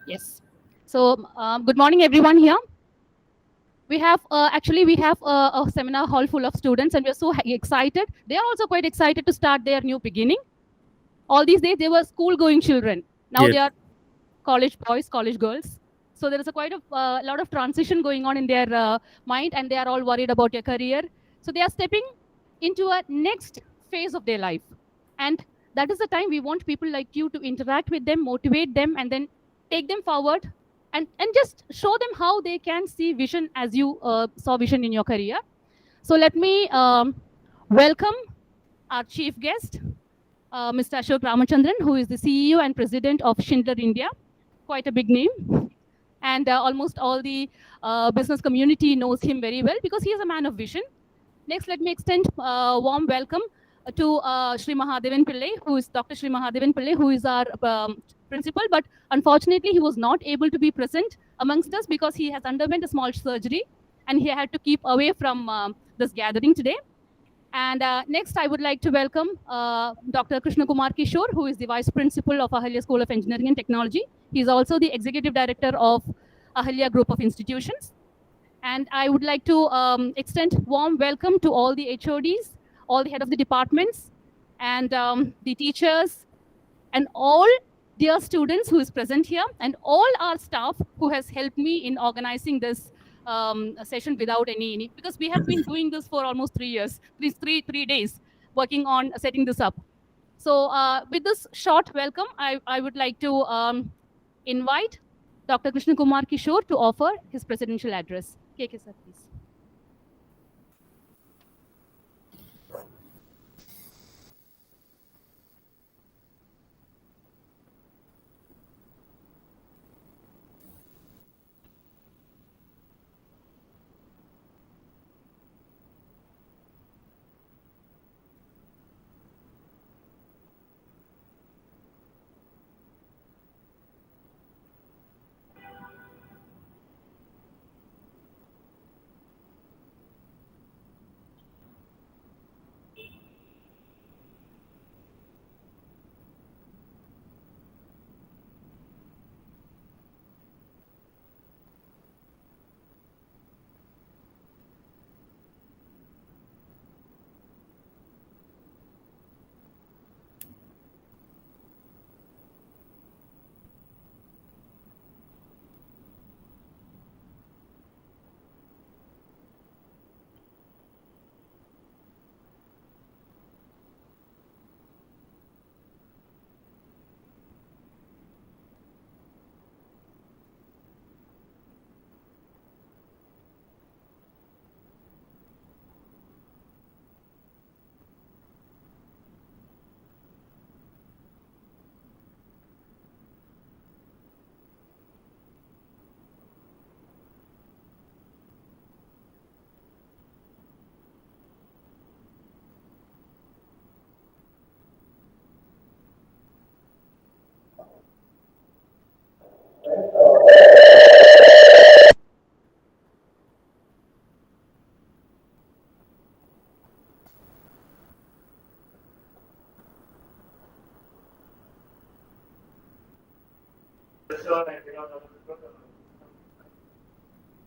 Yes. So, good morning, everyone here. We have a seminar hall full of students, and we're so excited. They are also quite excited to start their new beginning. All these days, they were school-going children. Now Yes. they are college boys, college girls. So there is a quite a lot of transition going on in their mind, and they are all worried about their career. So they are stepping into a next phase of their life, and that is the time we want people like you to interact with them, motivate them, and then take them forward, and just show them how they can see vision as you saw vision in your career. So let me welcome our chief guest, Mr. Ashok Ramachandran, who is the CEO and President of Schindler India, quite a big name. And almost all the business community knows him very well because he is a man of vision. Next, let me extend a warm welcome to Shri Mahadevan Pillai, who is Dr. Shri Mahadevan Pillai, who is our principal, but unfortunately, he was not able to be present amongst us because he has underwent a small surgery and he had to keep away from this gathering today. And next, I would like to welcome Dr. Krishna Kumar Kishore, who is the Vice Principal of Ahalya School of Engineering and Technology. He is also the Executive Director of Ahalya Group of Institutions. And I would like to extend warm welcome to all the HODs, all the head of the departments, and the teachers, and all dear students who is present here, and all our staff who has helped me in organizing this session without any, because we have been doing this for almost 3 years, three days, working on setting this up. So with this short welcome, I would like to invite Dr. Krishna Kumar Kishore to offer his presidential address. KK sir, please.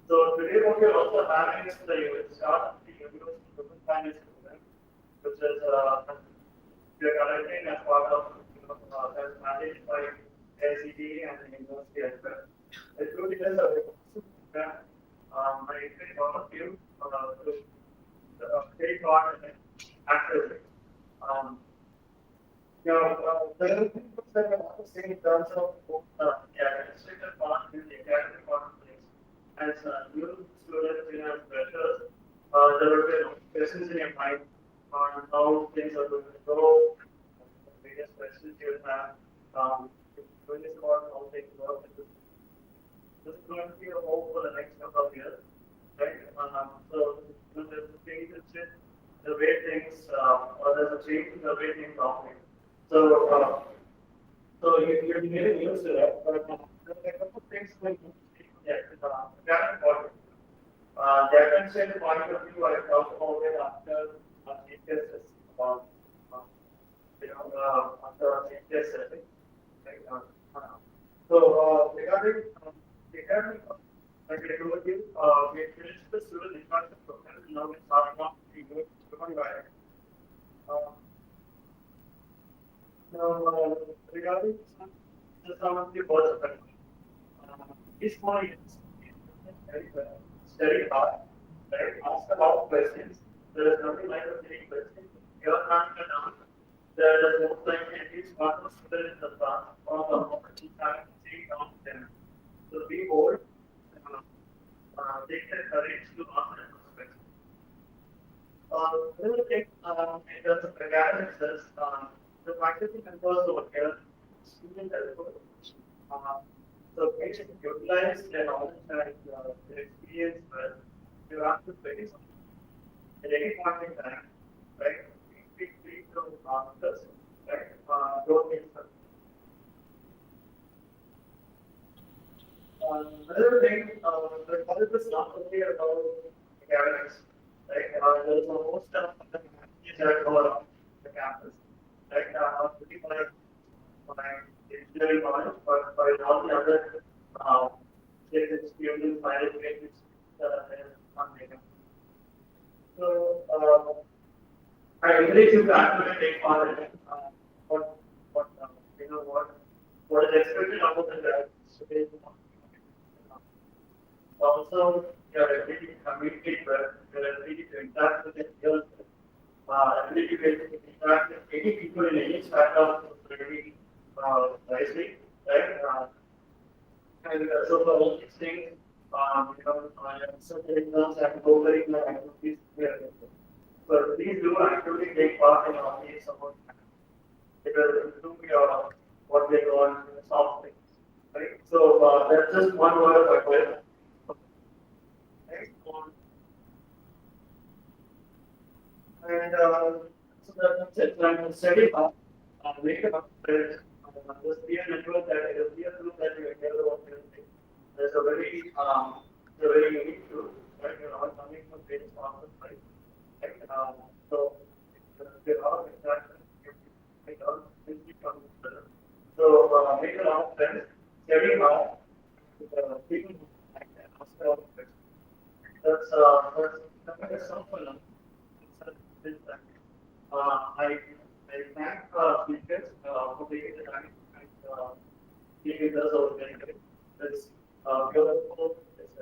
So today what we're also having is the start of the University Open Finance program, which is we are conducting as part of that's managed by LCD and the university as well. It truly is a program. I encourage all of you to take part in it actively. Um, there are things that I want to say in terms of the administrative part and the academic part of things. As new students, as freshers, there will be questions in your mind on how things are going to go, various questions you have. When it's about how things work, this is going to be a hope for the next couple of years, right? There's a change in the way things, or there's a change in the way things operate. So, you're getting used to that, but there are a couple of things going to change. Yeah, very important. The administrative point of view, I talked about it after HSS, about, after HSS, right? Regarding like I told you, we finished the civil infrastructure program, and now we're starting off the human guidance. Now, regarding some of the boards of this point is very well, study hard, right? Ask a lot of questions. There is nothing like a silly question. You're not going to answer. There is most likely at least one of student in the class or the opportunity time sitting down there. So be bold, take the courage to answer those questions. Another thing in terms of academics is the faculty members over here, student effort. So patients utilize their knowledge and their experience, but you have to focus on at any point in time, right? Speak to answers, right? Don't miss them. Another thing, the college is not only about academics, right? There's almost the humanities that go around the campus, right? Pretty much my engineering knowledge, but by all the other experiences, final experiences on data. So I encourage you to actually take part in what is expected out of the grad student. Also, your ability to communicate well, your ability to interact with the peers, ability to interact with any people in any strata of society wisely, right? And so for all these things, certain exams and co-curricular activities here. So please do actively take part in all these support because improve your what they call soft things, right? So that's just one word of advice. And so that's it. I'm study part. Make it up. There's peer network that is peer group that you can about everything. There's a very unique group, right? You're all coming from various parts of life. Right? So there are interactions. Make all things from each other. So make a lot of friends. Study hard. People who like that. Ask a lot of questions. That's something else. I thank speakers for taking the time and giving us our benefit. It's beautiful. It's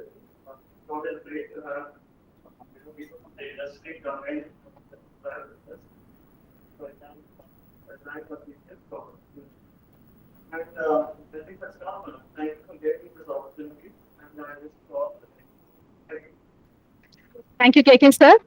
not as great to have people from the industry come in. So I thank for speakers for and I think that's common. Thank you for giving this opportunity and I just thought thank you. Thank you, KK sir.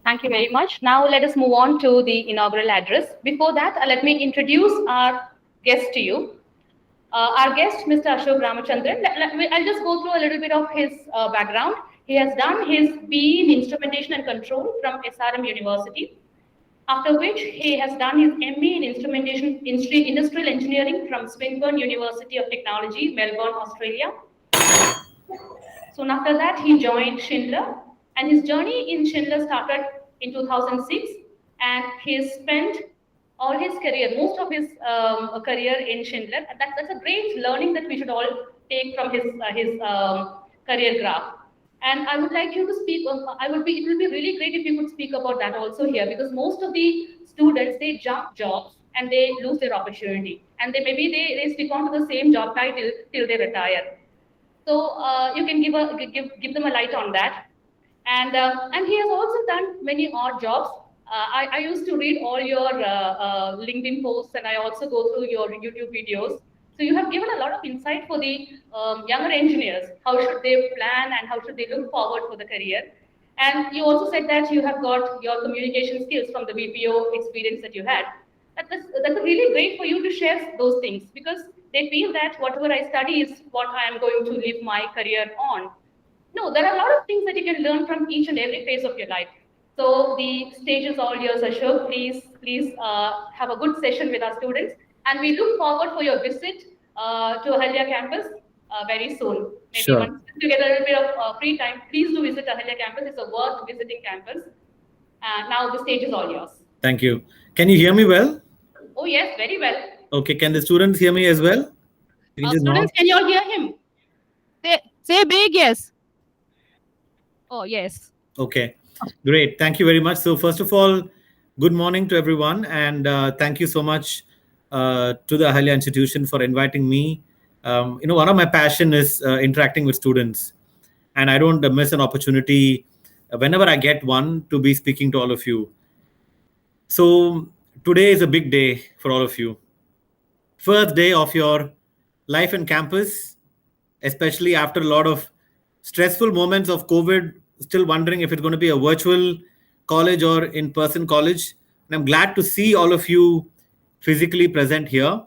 Thank you very much. Now let us move on to the inaugural address. Before that, let me introduce our guest to you. Our guest, Mr. Ashok Ramachandran, I'll just go through a little bit of his background. He has done his BE in Instrumentation and Control from SRM University, after which he has done his ME in Industrial Engineering from Swinburne University of Technology, Melbourne, Australia. Soon after that, he joined Schindler, and his journey in Schindler started in 2006, and he has spent all his career, most of his career in Schindler. And that's a great learning that we should all take from his career graph. And I would like you to speak. It will be really great if you could speak about that also here, because most of the students, they jump jobs and they lose their opportunity, and they stick on to the same job title till they retire. So you can give them a light on that. And he has also done many odd jobs. I used to read all your LinkedIn posts, and I also go through your YouTube videos. So you have given a lot of insight for the younger engineers. How should they plan and how should they look forward for the career? And you also said that you have got your communication skills from the BPO experience that you had. That's really great for you to share those things, because they feel that whatever I study is what I am going to live my career on. No, there are a lot of things that you can learn from each and every phase of your life. So the stage is all yours, Ashok. Please have a good session with our students. And we look forward for your visit to Ahilya campus. very soon. Maybe Sure. once you get a little bit of free time, please do visit Ahilya campus. It's a worth visiting campus. Now the stage is all yours. Thank you. Can you hear me well? Oh yes, very well. Okay. Can the students hear me as well? You can just nod. Students, can you all hear him? Say big yes. Oh yes. Okay, great. Thank you very much. So first of all, good morning to everyone, and thank you so much to the Ahilya Institution for inviting me. One of my passion is interacting with students, and I don't miss an opportunity whenever I get one to be speaking to all of you. So today is a big day for all of you. First day of your life in campus, especially after a lot of stressful moments of COVID, still wondering if it's going to be a virtual college or in-person college. And I'm glad to see all of you physically present here.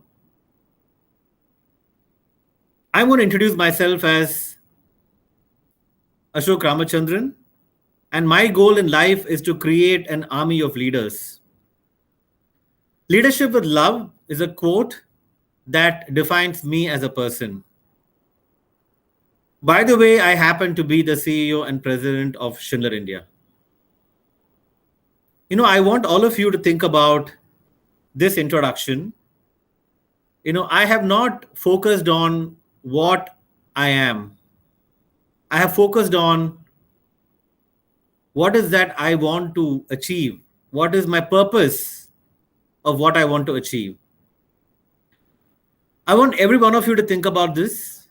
I'm going to introduce myself as Ashok Ramachandran, and my goal in life is to create an army of leaders. Leadership with love is a quote that defines me as a person. By the way, I happen to be the CEO and president of Schindler India. I want all of you to think about this introduction. I have not focused on what I am. I have focused on what is that I want to achieve? What is my purpose of what I want to achieve? I want every one of you to think about this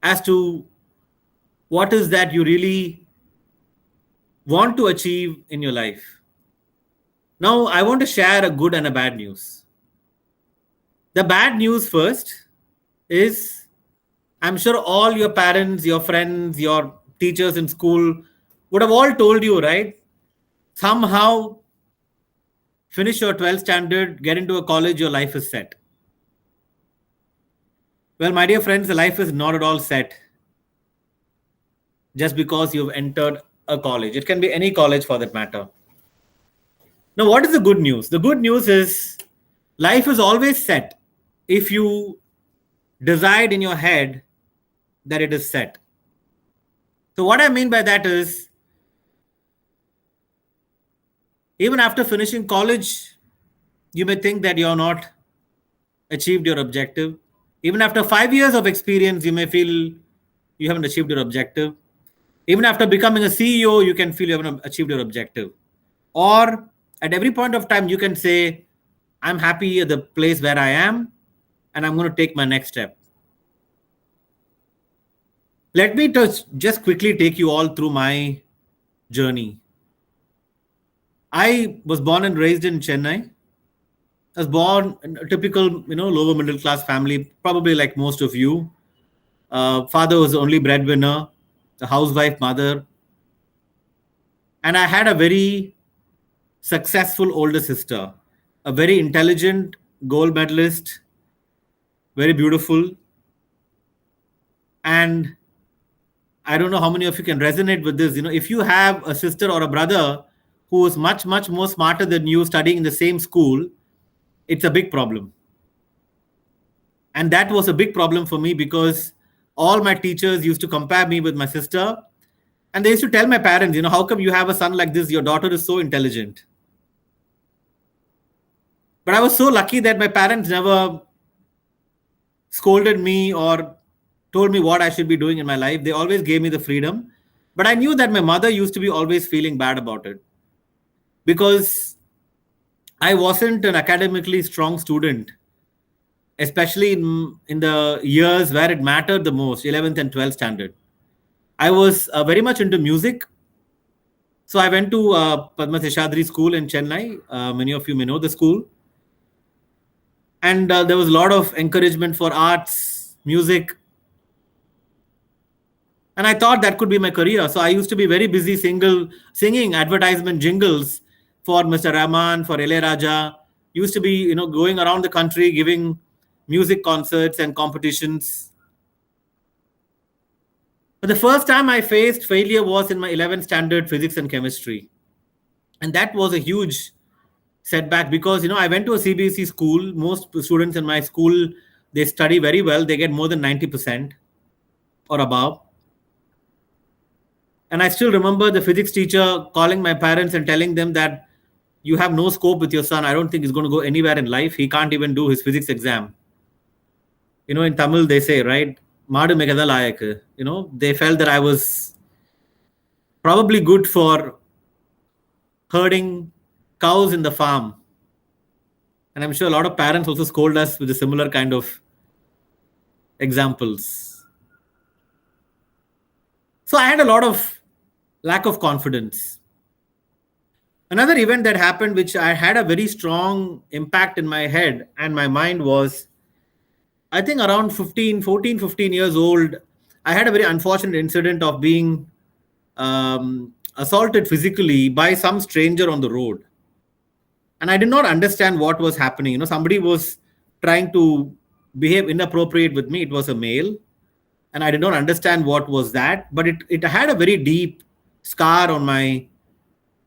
as to what is that you really want to achieve in your life. Now, I want to share a good and a bad news. The bad news first is, I'm sure all your parents, your friends, your teachers in school would have all told you, right? Somehow finish your 12th standard, get into a college, your life is set. Well, my dear friends, the life is not at all set just because you've entered a college. It can be any college for that matter. Now, what is the good news? The good news is life is always set if you decide in your head that it is set. So what I mean by that is, even after finishing college, you may think that you're not achieved your objective. Even after 5 years of experience, you may feel you haven't achieved your objective. Even after becoming a CEO, you can feel you haven't achieved your objective. Or at every point of time, you can say, I'm happy at the place where I am, and I'm going to take my next step. Let me just quickly take you all through my journey. I was born and raised in Chennai. I was born in a typical, lower middle class family, probably like most of you. Father was the only breadwinner, the housewife mother. And I had a very successful older sister, a very intelligent gold medalist, very beautiful. And I don't know how many of you can resonate with this. If you have a sister or a brother who is much, much more smarter than you studying in the same school, it's a big problem. And that was a big problem for me because all my teachers used to compare me with my sister. And they used to tell my parents, how come you have a son like this? Your daughter is so intelligent. But I was so lucky that my parents never scolded me or told me what I should be doing in my life. They always gave me the freedom. But I knew that my mother used to be always feeling bad about it because I wasn't an academically strong student, especially in the years where it mattered the most, 11th and 12th standard. I was very much into music. So I went to Padma Seshadri School in Chennai. Many of you may know the school. And there was a lot of encouragement for arts, music. And I thought that could be my career. So I used to be very busy singing advertisement jingles for Mr. Rahman, for Ilaiyaraaja. Used to be, going around the country giving music concerts and competitions. But the first time I faced failure was in my 11th standard physics and chemistry. And that was a huge setback because, I went to a CBSE school. Most students in my school, they study very well, they get more than 90% or above. And I still remember the physics teacher calling my parents and telling them that you have no scope with your son. I don't think he's going to go anywhere in life. He can't even do his physics exam. In Tamil, they say, right? Maadu megadha layak. They felt that I was probably good for herding cows in the farm. And I'm sure a lot of parents also scold us with a similar kind of examples. So I had a lot of lack of confidence. Another event that happened, which I had a very strong impact in my head and my mind, was, I think around 15 years old, I had a very unfortunate incident of being assaulted physically by some stranger on the road. And I did not understand what was happening. Somebody was trying to behave inappropriate with me. It was a male. And I did not understand what was that. But it had a very deep scar on my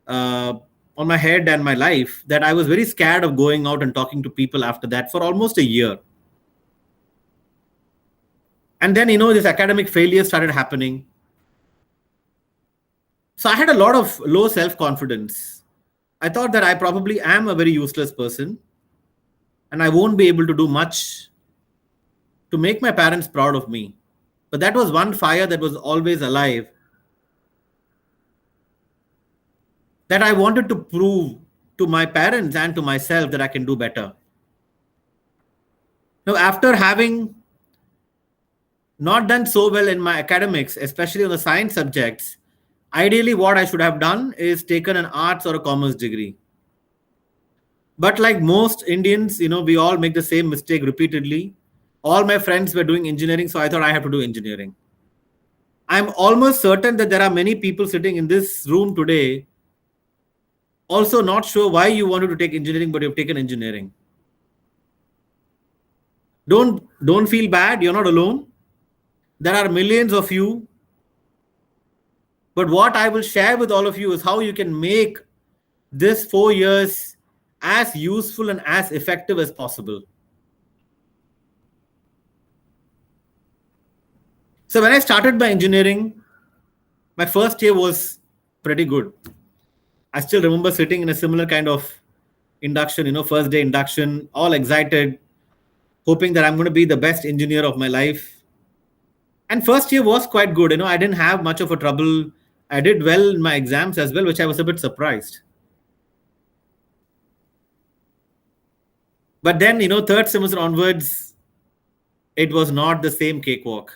head and my life, that I was very scared of going out and talking to people after that for almost a year. And then, this academic failure started happening. So I had a lot of low self-confidence. I thought that I probably am a very useless person and I won't be able to do much to make my parents proud of me. But that was one fire that was always alive, that I wanted to prove to my parents and to myself that I can do better. Now, after having not done so well in my academics, especially on the science subjects, ideally what I should have done is taken an arts or a commerce degree. But like most Indians, we all make the same mistake repeatedly. All my friends were doing engineering, so I thought I have to do engineering. I'm almost certain that there are many people sitting in this room today also not sure why you wanted to take engineering, but you've taken engineering. Don't feel bad. You're not alone. There are millions of you. But what I will share with all of you is how you can make this 4 years as useful and as effective as possible. So when I started my engineering, my first year was pretty good. I still remember sitting in a similar kind of induction, first day induction, all excited, hoping that I'm going to be the best engineer of my life. And first year was quite good. I didn't have much of a trouble. I did well in my exams as well, which I was a bit surprised. But then, third semester onwards, it was not the same cakewalk.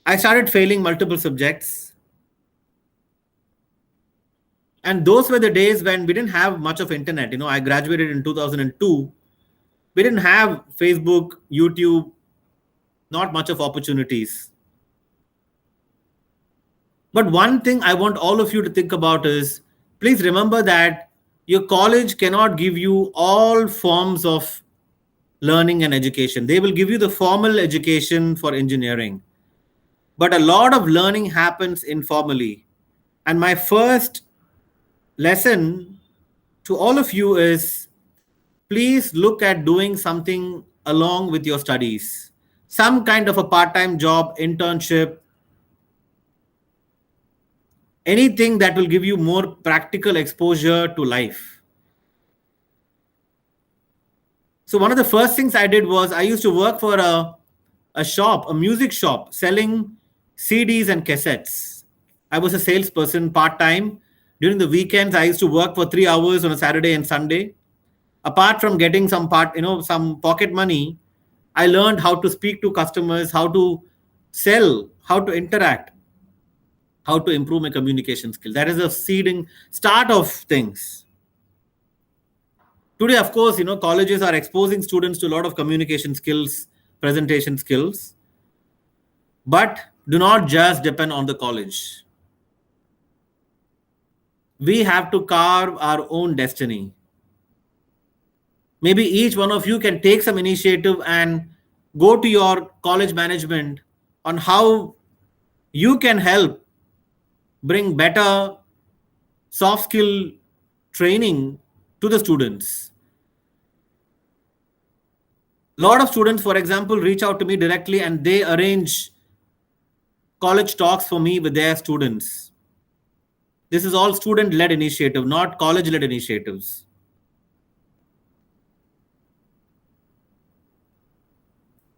I started failing multiple subjects. And those were the days when we didn't have much of internet. I graduated in 2002. We didn't have Facebook, YouTube, not much of opportunities. But one thing I want all of you to think about is, please remember that your college cannot give you all forms of learning and education. They will give you the formal education for engineering. But a lot of learning happens informally. And my first lesson to all of you is, please look at doing something along with your studies. Some kind of a part-time job, internship, anything that will give you more practical exposure to life. So one of the first things I did was, I used to work for a shop, a music shop, selling CDs and cassettes. I was a salesperson part-time. During the weekends, I used to work for 3 hours on a Saturday and Sunday. Apart from getting some pocket money, I learned how to speak to customers, how to sell, how to interact, how to improve my communication skill. That is a start of things. Today, of course, colleges are exposing students to a lot of communication skills, presentation skills. But do not just depend on the college. We have to carve our own destiny. Maybe each one of you can take some initiative and go to your college management on how you can help bring better soft skill training to the students. A lot of students, for example, reach out to me directly and they arrange college talks for me with their students. This is all student-led initiative, not college-led initiatives.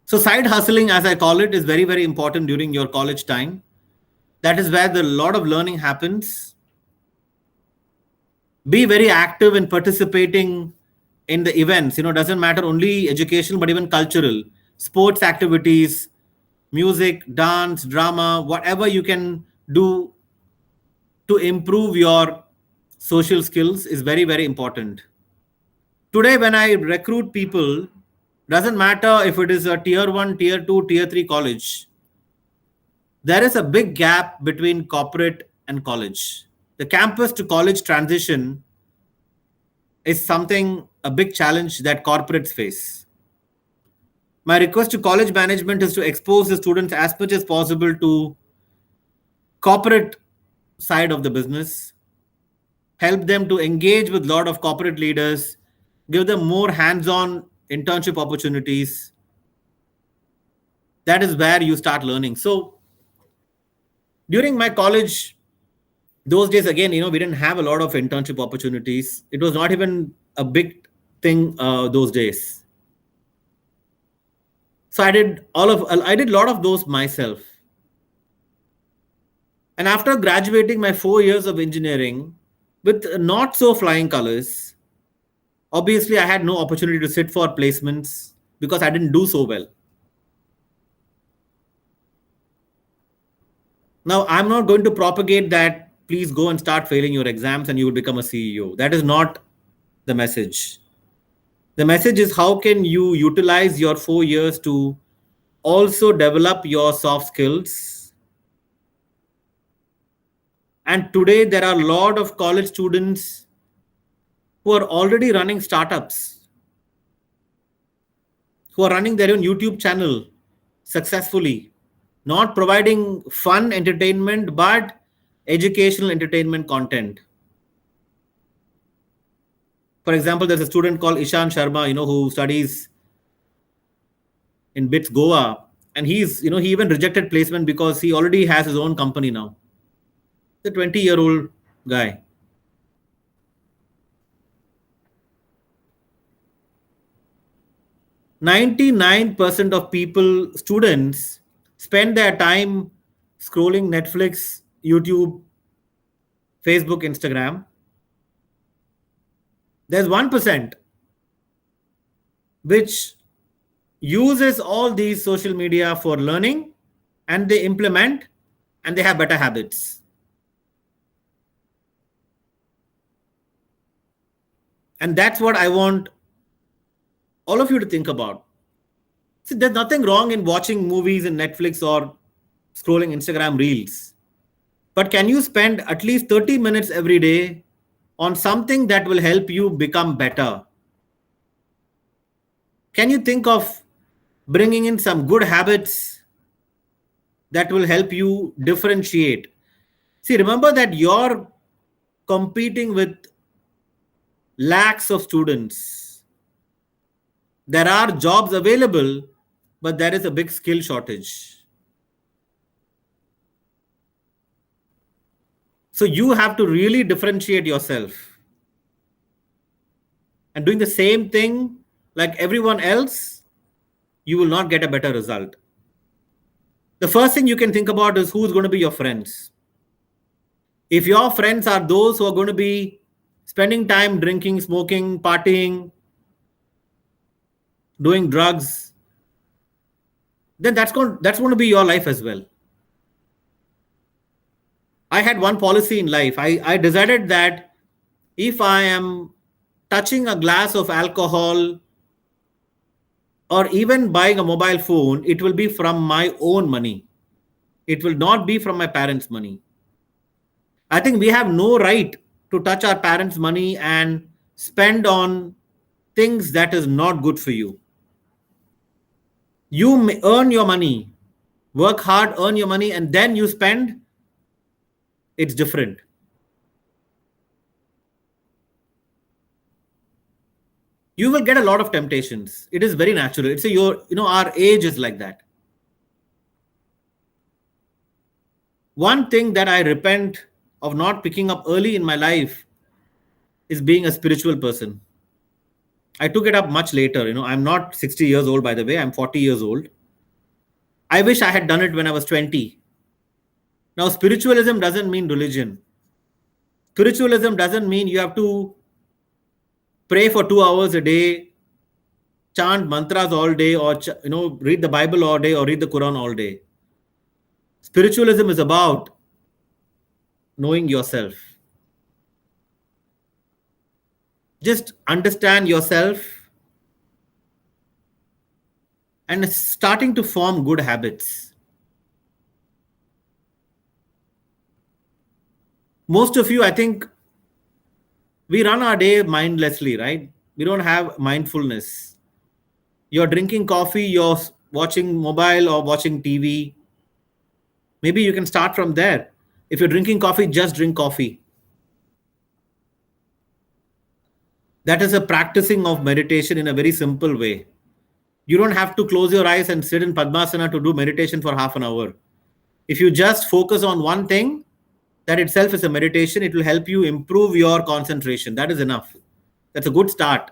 So side hustling, as I call it, is very, very important during your college time. That is where a lot of learning happens. Be very active in participating in the events. Doesn't matter only educational, but even cultural, sports activities, music, dance, drama, whatever you can do to improve your social skills is very, very important. Today, when I recruit people, doesn't matter if it is a tier 1, tier 2, tier 3 college, there is a big gap between corporate and college. The campus to college transition is a big challenge that corporates face. My request to college management is to expose the students as much as possible to corporate side of the business, help them to engage with a lot of corporate leaders, give them more hands-on internship opportunities. That is where you start learning. So during my college, those days, again, we didn't have a lot of internship opportunities. It was not even a big thing those days. So I did a lot of those myself. And after graduating my 4 years of engineering with not so flying colors, obviously I had no opportunity to sit for placements because I didn't do so well. Now, I'm not going to propagate that please go and start failing your exams and you will become a CEO. That is not the message. The message is how can you utilize your 4 years to also develop your soft skills. And today there are a lot of college students who are already running startups, who are running their own YouTube channel successfully, not providing fun entertainment, but educational entertainment content. For example, there's a student called Ishan Sharma, who studies in BITS Goa, and he even rejected placement because he already has his own company now. The 20-year-old guy. %99 of students spend their time scrolling Netflix, YouTube, Facebook, Instagram. There's 1% which uses all these social media for learning, and they implement and they have better habits. And that's what I want all of you to think about. See, there's nothing wrong in watching movies in Netflix or scrolling Instagram reels. But can you spend at least 30 minutes every day on something that will help you become better? Can you think of bringing in some good habits that will help you differentiate? See, remember that you're competing with lakhs of students. There are jobs available, but there is a big skill shortage. So you have to really differentiate yourself. And doing the same thing like everyone else, you will not get a better result. The first thing you can think about is who's going to be your friends. If your friends are those who are going to be spending time drinking, smoking, partying, doing drugs, then that's going to be your life as well. I had one policy in life. I decided that if I am touching a glass of alcohol or even buying a mobile phone, it will be from my own money. It will not be from my parents' money. I think we have no right to touch our parents' money and spend on things that is not good for you. You may earn your money, work hard, earn your money, and then you spend. It's different. you will get a lot of temptations. It is very natural. It's our age is like that. One thing that I repent of not picking up early in my life is being a spiritual person. I took it up much later. I'm not 60 years old, by the way. I'm 40 years old. I wish I had done it when I was 20. Now, spiritualism doesn't mean religion. Spiritualism doesn't mean you have to pray for 2 hours a day, chant mantras all day, or read the Bible all day, or read the Quran all day. Spiritualism is about knowing yourself. Just understand yourself and starting to form good habits. Most of you, I think, we run our day mindlessly, right? We don't have mindfulness. You're drinking coffee, you're watching mobile or watching TV. Maybe you can start from there. If you're drinking coffee, just drink coffee. That is a practicing of meditation in a very simple way. You don't have to close your eyes and sit in Padmasana to do meditation for half an hour. If you just focus on one thing, that itself is a meditation. It will help you improve your concentration. That is enough. That's a good start.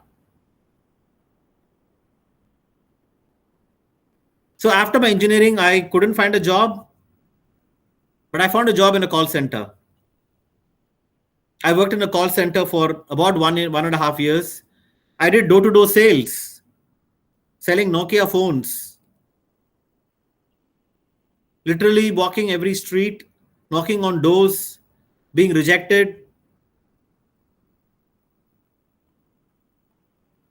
So after my engineering, I couldn't find a job, but I found a job in a call center. I worked in a call center for about 1.5 years. I did door-to-door sales, selling Nokia phones, literally walking every street, knocking on doors, being rejected.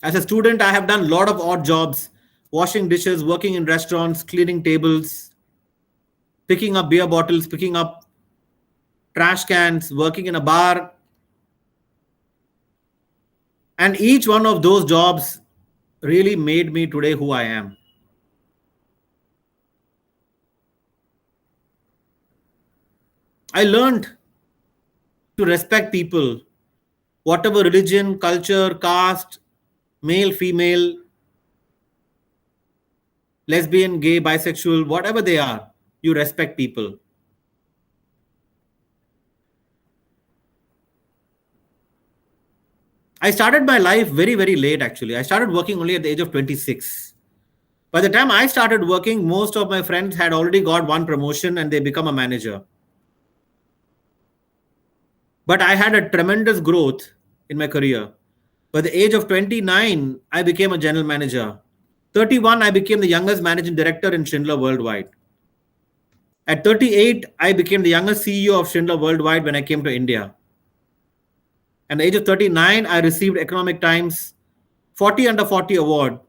As a student, I have done a lot of odd jobs, washing dishes, working in restaurants, cleaning tables, picking up beer bottles, picking up trash cans, working in a bar. And each one of those jobs really made me today who I am. I learned to respect people, whatever religion, culture, caste, male, female, lesbian, gay, bisexual, whatever they are, you respect people. I started my life very, very late, actually. I started working only at the age of 26. By the time I started working, most of my friends had already got one promotion and they become a manager. But I had a tremendous growth in my career. By the age of 29, I became a general manager. 31, I became the youngest managing director in Schindler Worldwide. At 38, I became the youngest CEO of Schindler Worldwide when I came to India. At the age of 39, I received Economic Times 40 Under 40 award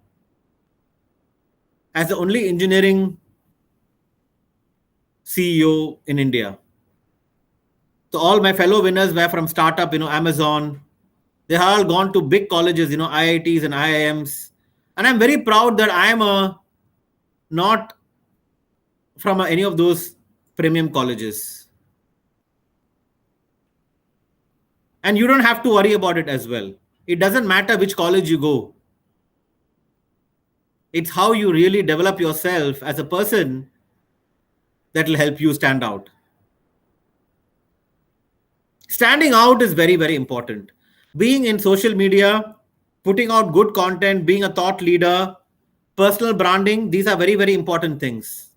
as the only engineering CEO in India. So all my fellow winners were from startup, Amazon. They have all gone to big colleges, IITs and IIMs. And I'm very proud that I am not from any of those premium colleges. And you don't have to worry about it as well. It doesn't matter which college you go. It's how you really develop yourself as a person that will help you stand out. Standing out is very, very important. Being in social media, putting out good content, being a thought leader, personal branding, these are very, very important things.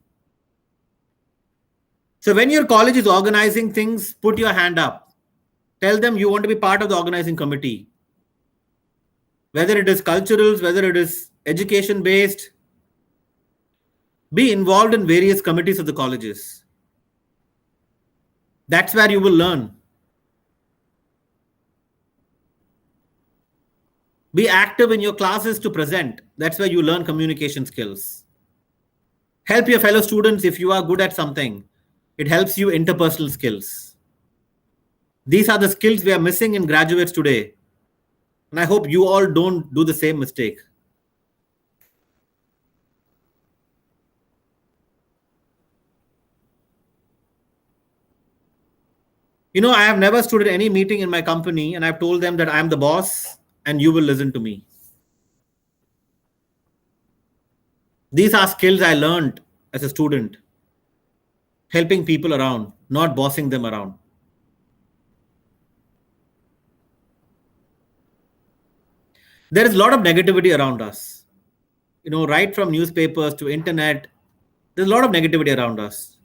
So when your college is organizing things, put your hand up. Tell them you want to be part of the organizing committee. Whether it is culturals, whether it is education-based, be involved in various committees of the colleges. That's where you will learn. Be active in your classes to present. That's where you learn communication skills. Help your fellow students if you are good at something. It helps you interpersonal skills. These are the skills we are missing in graduates today. And I hope you all don't do the same mistake. I have never stood at any meeting in my company and I've told them that I'm the boss and you will listen to me. These are skills I learned as a student, helping people around, not bossing them around. There is a lot of negativity around us. Right from newspapers to internet, there's a lot of negativity around us.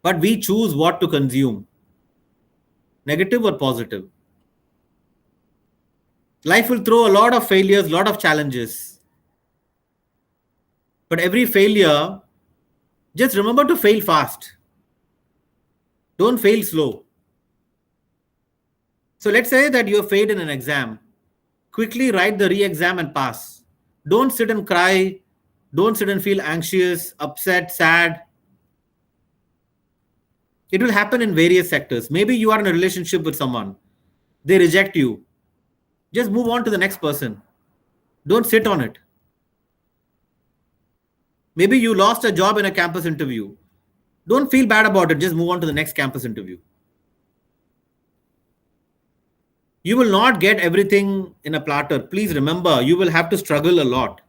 But we choose what to consume, negative or positive. Life will throw a lot of failures, a lot of challenges. But every failure, just remember to fail fast. Don't fail slow. So let's say that you have failed in an exam. Quickly write the re-exam and pass. Don't sit and cry. Don't sit and feel anxious, upset, sad. It will happen in various sectors. Maybe you are in a relationship with someone. They reject you. Just move on to the next person. Don't sit on it. Maybe you lost a job in a campus interview. Don't feel bad about it. Just move on to the next campus interview. You will not get everything in a platter. Please remember, you will have to struggle a lot.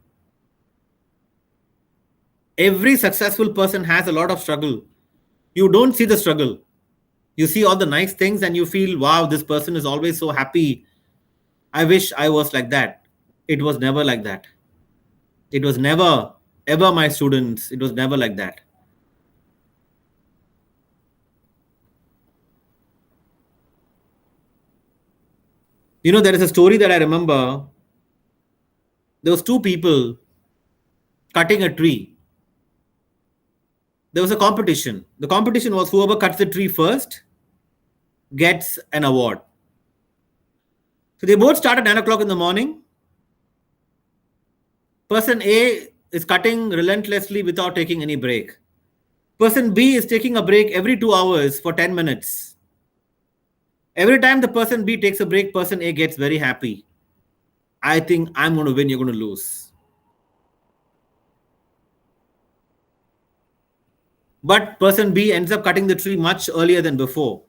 Every successful person has a lot of struggle. You don't see the struggle. You see all the nice things and you feel, wow, this person is always so happy. I wish I was like that. It was never like that. It was never, ever my students. It was never like that. There is a story that I remember. There was two people cutting a tree. There was a competition. The competition was whoever cuts the tree first gets an award. So they both start at 9 o'clock in the morning. Person A is cutting relentlessly without taking any break. Person B is taking a break every 2 hours for 10 minutes. Every time the person B takes a break, person A gets very happy. I think I'm going to win, you're going to lose. But person B ends up cutting the tree much earlier than before.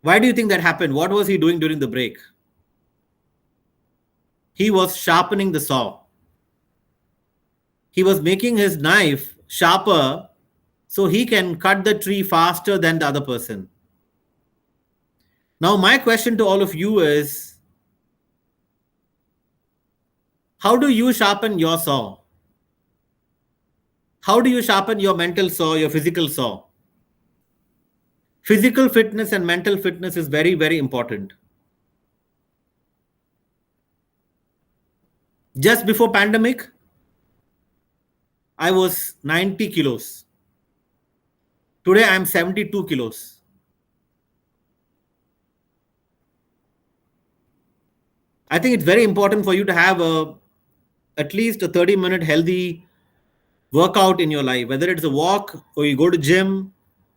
Why do you think that happened? What was he doing during the break? He was sharpening the saw. He was making his knife sharper so he can cut the tree faster than the other person. Now, my question to all of you is, how do you sharpen your saw? How do you sharpen your mental saw, your physical saw? Physical fitness and mental fitness is very, very important. Just before pandemic, I was 90 kilos. Today, I am 72 kilos. I think it's very important for you to have at least a 30-minute healthy workout in your life. Whether it's a walk or you go to gym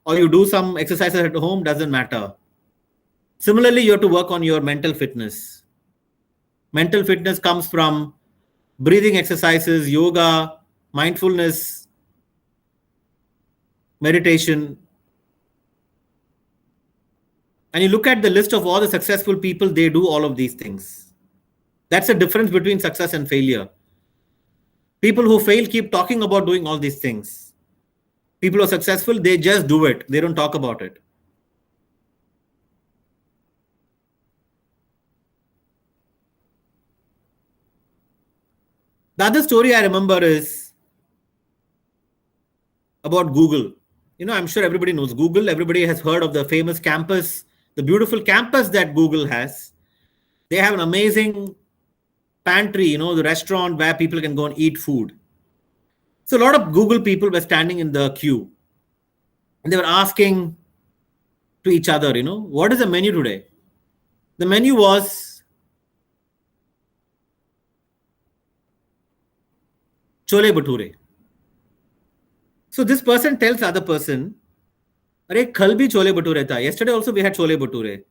or you do some exercises at home, doesn't matter. Similarly, you have to work on your mental fitness. Mental fitness comes from breathing exercises, yoga, mindfulness, meditation. And you look at the list of all the successful people, they do all of these things. That's the difference between success and failure. People who fail keep talking about doing all these things. People who are successful, they just do it. They don't talk about it. The other story I remember is about Google. I'm sure everybody knows Google. Everybody has heard of the famous campus, the beautiful campus that Google has. They have an amazing pantry, the restaurant where people can go and eat food. So a lot of Google people were standing in the queue and they were asking to each other, what is the menu today? The menu was chole bhature. So this person tells the other person, "Arey, kal bhi chole bhature tha. Yesterday also we had chole bhature.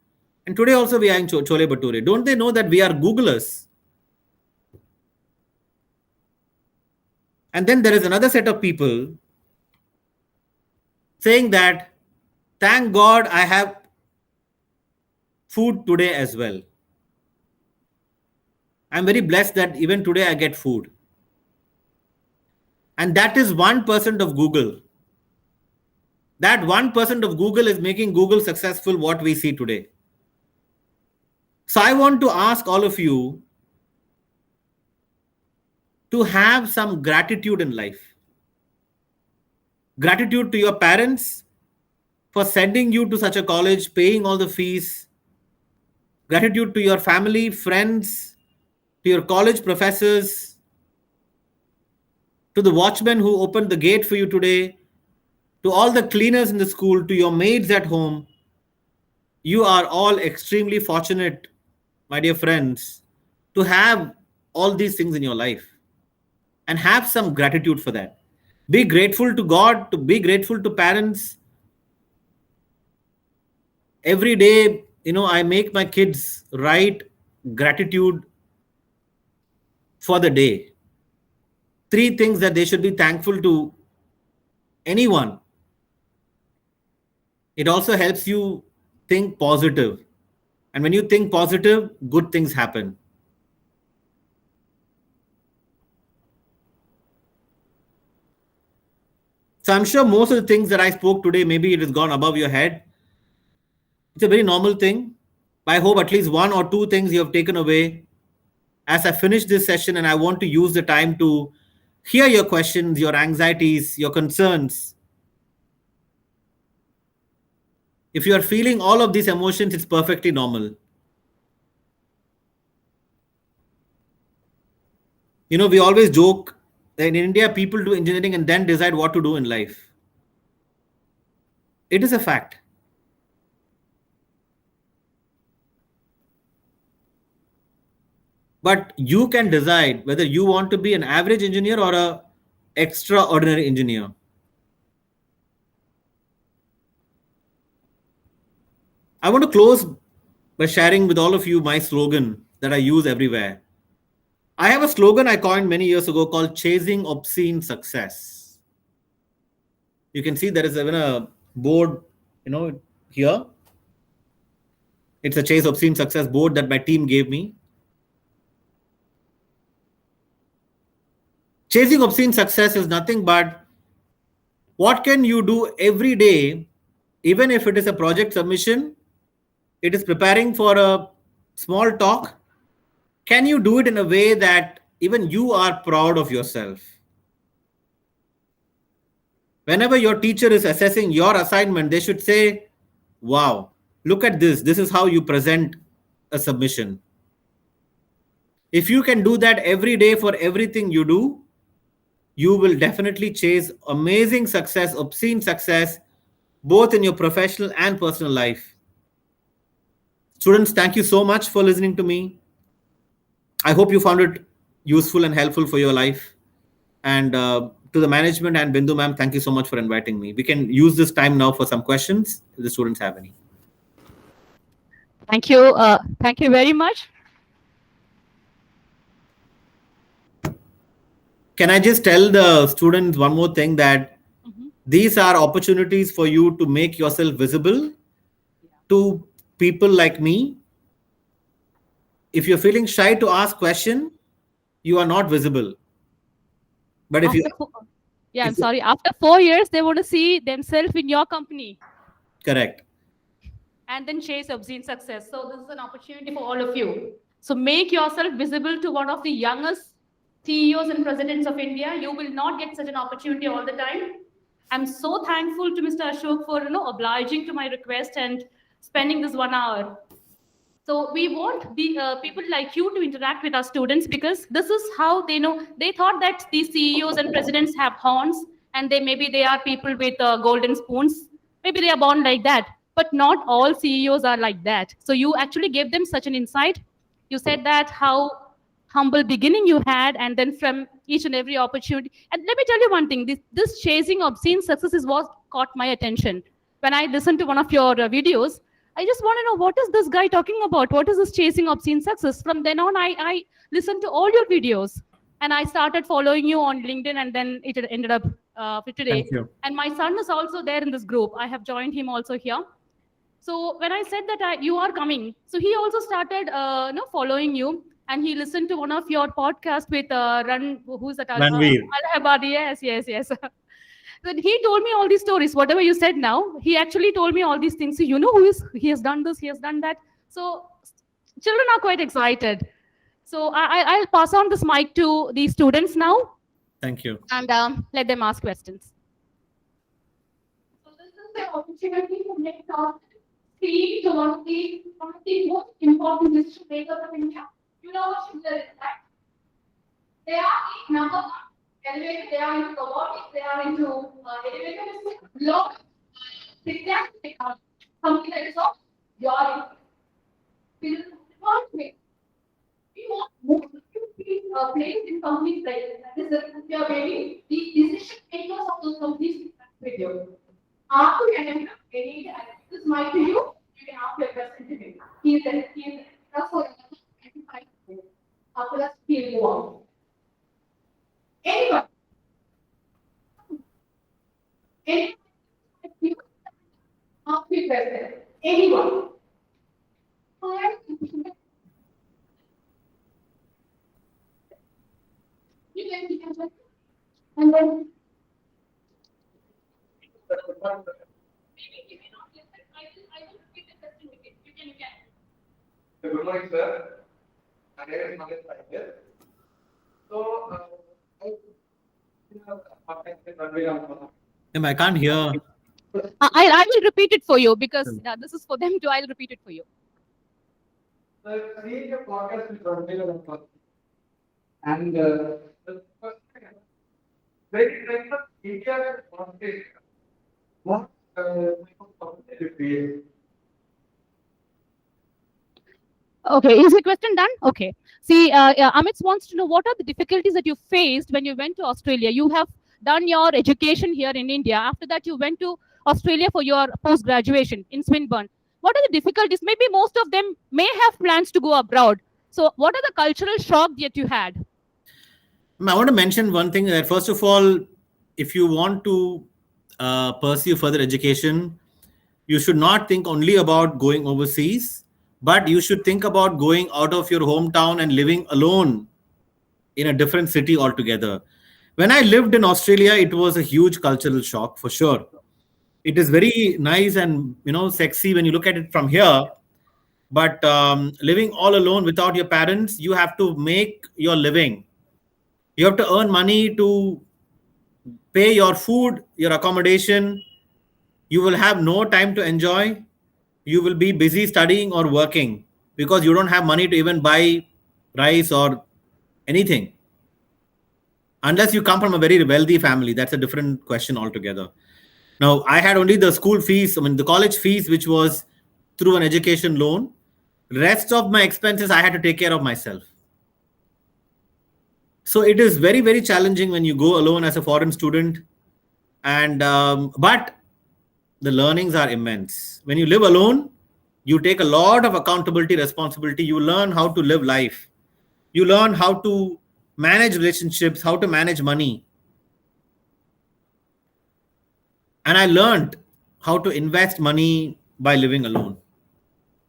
And today also we are in chole bhature. Don't they know that we are Googlers?" And then there is another set of people saying that, "Thank God I have food today as well. I'm very blessed that even today I get food." And that is 1% of Google. That 1% of Google is making Google successful what we see today. So I want to ask all of you to have some gratitude in life. Gratitude to your parents for sending you to such a college, paying all the fees. Gratitude to your family, friends, to your college professors, to the watchman who opened the gate for you today, to all the cleaners in the school, to your maids at home. You are all extremely fortunate, my dear friends, to have all these things in your life, and have some gratitude for that. Be grateful to God, to be grateful to parents. Every day, I make my kids write gratitude for the day. 3 things that they should be thankful to anyone. It also helps you think positive. And when you think positive, good things happen. So I'm sure most of the things that I spoke today, maybe it has gone above your head. It's a very normal thing. I hope at least 1 or 2 things you have taken away as I finish this session, and I want to use the time to hear your questions, your anxieties, your concerns. If you are feeling all of these emotions, it's perfectly normal. We always joke that in India, people do engineering and then decide what to do in life. It is a fact. But you can decide whether you want to be an average engineer or an extraordinary engineer. I want to close by sharing with all of you my slogan that I use everywhere. I have a slogan I coined many years ago called Chasing Obscene Success. You can see there is even a board, here. It's a Chase Obscene Success board that my team gave me. Chasing obscene success is nothing but what can you do every day, even if it is a project submission, it is preparing for a small talk. Can you do it in a way that even you are proud of yourself? Whenever your teacher is assessing your assignment, they should say, wow, look at this. This is how you present a submission. If you can do that every day for everything you do, you will definitely chase amazing success, obscene success, both in your professional and personal life. Students, thank you so much for listening to me. I hope you found it useful and helpful for your life. And to the management and Bindu ma'am, thank you so much for inviting me. We can use this time now for some questions if the students have any. Thank you. Thank you very much. Can I just tell the students one more thing, that these are opportunities for you to make yourself visible to people like me. If you're feeling shy to ask question, you are not visible. But if I'm sorry. After 4 years, they want to see themselves in your company. Correct. And then chase obscene success. So this is an opportunity for all of you. So make yourself visible to one of the youngest CEOs and presidents of India. You will not get such an opportunity all the time. I'm so thankful to Mr. Ashok for obliging to my request and spending this 1 hour. So we want the people like you to interact with our students, because this is how they know. They thought that these CEOs and presidents have horns, and maybe they are people with golden spoons. Maybe they are born like that, but not all CEOs are like that. So you actually gave them such an insight. You said that how humble beginning you had, and then from each and every opportunity. And let me tell you one thing, this chasing obscene success is what caught my attention. When I listened to one of your videos, I just want to know, what is this guy talking about? What is this chasing obscene success? From then on, I listened to all your videos, and I started following you on LinkedIn, and then it ended up today. Thank you. And my son is also there in this group. I have joined him also here. So when I said that you are coming, so he also started following you. and he listened to one of your podcasts with who's that? Ranveer. Allahabad. Yes. But he told me all these stories. Whatever you said now, he actually told me all these things. So you know he has done this, he has done that. So children are quite excited. So I'll pass on this mic to the students now Thank you. and let them ask questions. So this is the opportunity to make speak to one of the most important history makers of India. You know what Schindler is, right? They are the number one elevator, they are into robotics, they are into elevator, lot exactly something like this. You are in. We want more to be placed in companies like that. Is your baby, the decision makers of those companies with you. After you end up getting this mic to you, you can ask your question to him. He's that's what after that, he'll go on. Anyone? You ask your question. Anyone? You can and then maybe if you not listen, I will repeat the question again. You can. Good morning, sir. My name is Mangesh Patel. So, I can't hear. I will repeat it for you because this is for them too. I'll repeat it for you. Create a podcast with Ranveer and very kind of India content. What create? Okay, is the question done? Okay. See, Amit wants to know what are the difficulties that you faced when you went to Australia. You have done your education here in India. After that, you went to Australia for your post-graduation in Swinburne. What are the difficulties? Maybe most of them may have plans to go abroad. So what are the cultural shock that you had? I want to mention one thing that first of all, if you want to pursue further education, you should not think only about going overseas, but you should think about going out of your hometown and living alone in a different city altogether. When I lived in Australia, it was a huge cultural shock for sure. It is very nice and sexy when you look at it from here, but living all alone without your parents, you have to make your living. You have to earn money to pay your food, your accommodation. You will have no time to enjoy. You will be busy studying or working because you don't have money to even buy rice or anything. Unless you come from a very wealthy family, that's a different question altogether. Now, I had only the school fees, the college fees, which was through an education loan. Rest of my expenses, I had to take care of myself. So it is very, very challenging when you go alone as a foreign student. And but the learnings are immense. When you live alone, you take a lot of accountability, responsibility. You learn how to live life. You learn how to manage relationships, how to manage money. And I learned how to invest money by living alone.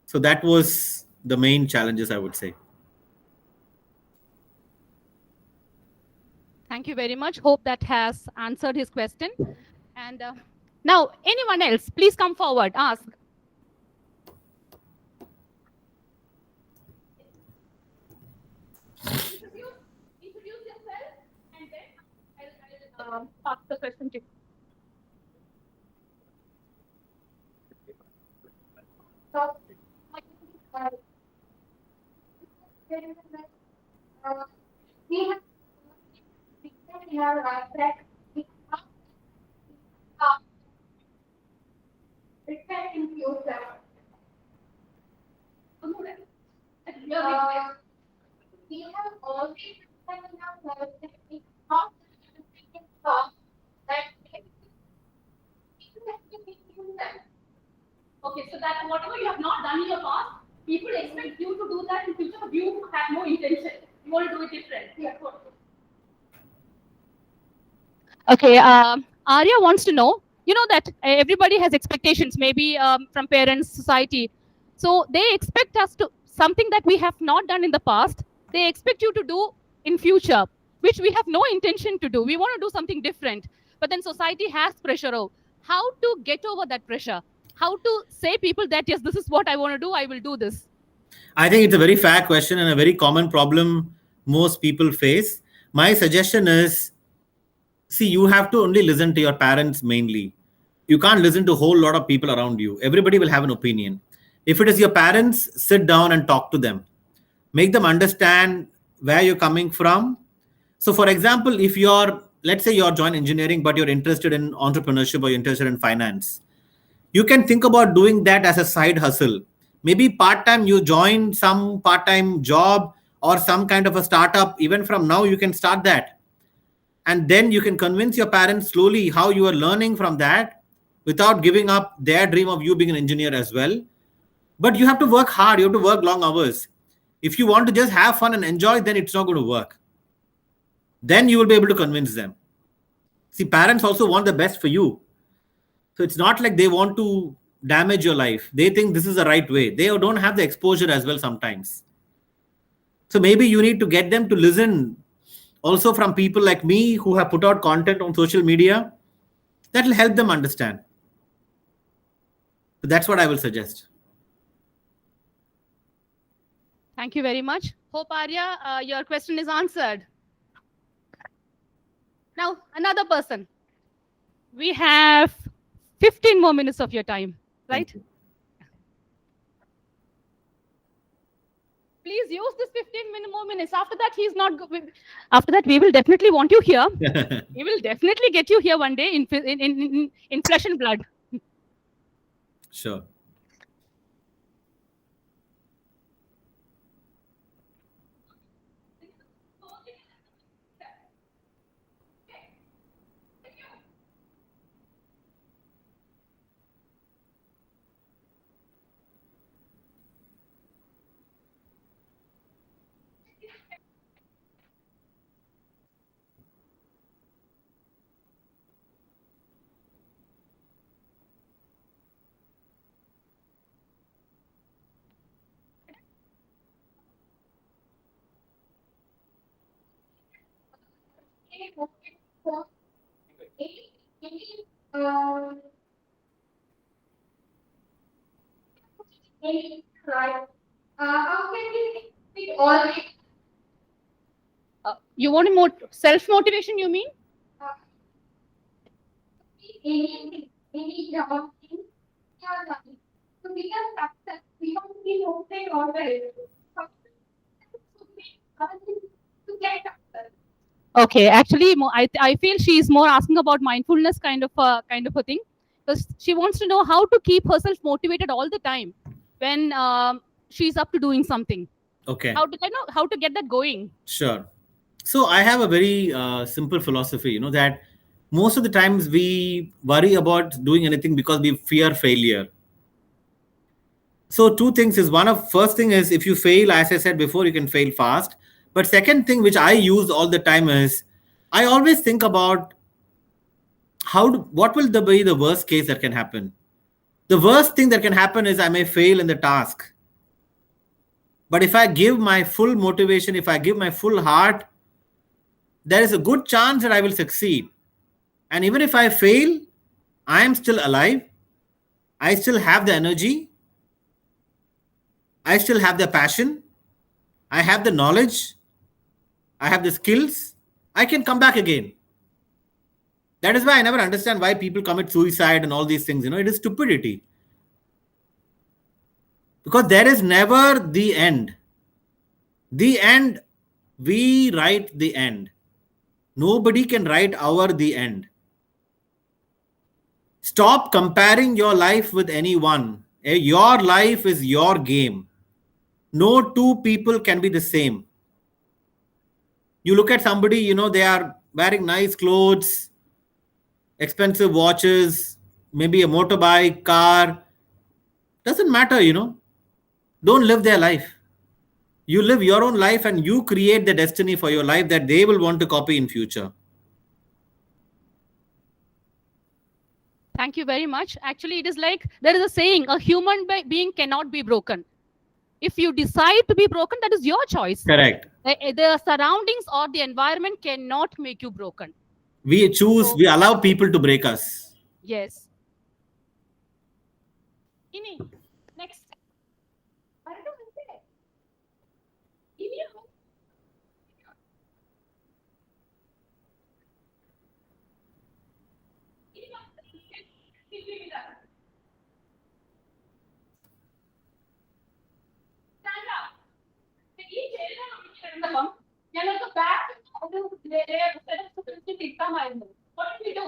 So that was the main challenges, I would say. Thank you very much. Hope that has answered his question. And now, anyone else, please come forward, ask. Introduce yourself and then I'll ask the question to you. So, we have respecting yourself. We have always respected ourselves that we not that Okay, so that whatever you have not done in your past, people expect you to do that in future, but you have no intention. You want to do it different. Yeah. Okay, Arya wants to know, that everybody has expectations, maybe from parents, society. So they expect us to something that we have not done in the past. they expect you to do in future, which we have no intention to do. We want to do something different, but then society has pressure. How to get over that pressure? How to say people that, yes, this is what I want to do, I will do this? I think it's a very fair question and a very common problem most people face. My suggestion is, see, you have to only listen to your parents mainly. You can't listen to a whole lot of people around you. Everybody will have an opinion. If it is your parents, sit down and talk to them. Make them understand where you're coming from. So, for example, if let's say you're joining engineering, but you're interested in entrepreneurship or you're interested in finance, you can think about doing that as a side hustle. Maybe part-time, you join some part-time job or some kind of a startup. Even from now, you can start that. And then you can convince your parents slowly how you are learning from that without giving up their dream of you being an engineer as well. But you have to work hard. You have to work long hours. If you want to just have fun and enjoy, then it's not going to work. Then you will be able to convince them. See, parents also want the best for you. So it's not like they want to damage your life. They think this is the right way. They don't have the exposure as well sometimes. So maybe you need to get them to listen also from people like me who have put out content on social media. That will help them understand. So that's what I will suggest. Thank you very much. Hope, Arya, your question is answered. Now, another person. We have 15 more minutes of your time, right? Please use this 15 more minutes. After that, after that, we will definitely want you here. We will definitely get you here one day in flesh and blood. Sure. Right. How can we all You want self-motivation, you mean? any job in your life? So we can success. We don't be okay always. To get success. Okay, actually, I feel she is more asking about mindfulness kind of a thing, because she wants to know how to keep herself motivated all the time when she's up to doing something. Okay. How to get that going? Sure. So I have a very simple philosophy, that most of the times we worry about doing anything because we fear failure. So two things is first thing is, if you fail, as I said before, you can fail fast. But second thing, which I use all the time, is I always think about what will be the worst case that can happen. The worst thing that can happen is I may fail in the task. But if I give my full motivation, if I give my full heart, there is a good chance that I will succeed. And even if I fail, I am still alive. I still have the energy. I still have the passion. I have the knowledge. I have the skills. I can come back again. That is why I never understand why people commit suicide and all these things. It is stupidity. Because there is never the end. The end, we write the end. Nobody can write the end. Stop comparing your life with anyone. Your life is your game. No two people can be the same. You look at somebody, they are wearing nice clothes, expensive watches, maybe a motorbike, car. Doesn't matter, Don't live their life. You live your own life and you create the destiny for your life that they will want to copy in future. Thank you very much. Actually, it is like there is a saying, a human being cannot be broken. If you decide to be broken, that is your choice. Correct. The surroundings or the environment cannot make you broken. We choose, So- we allow people to break us. Yes. Ini, next. ഞങ്ങൾക്ക് back കിട്ടാമായിരുന്നു. What did we do?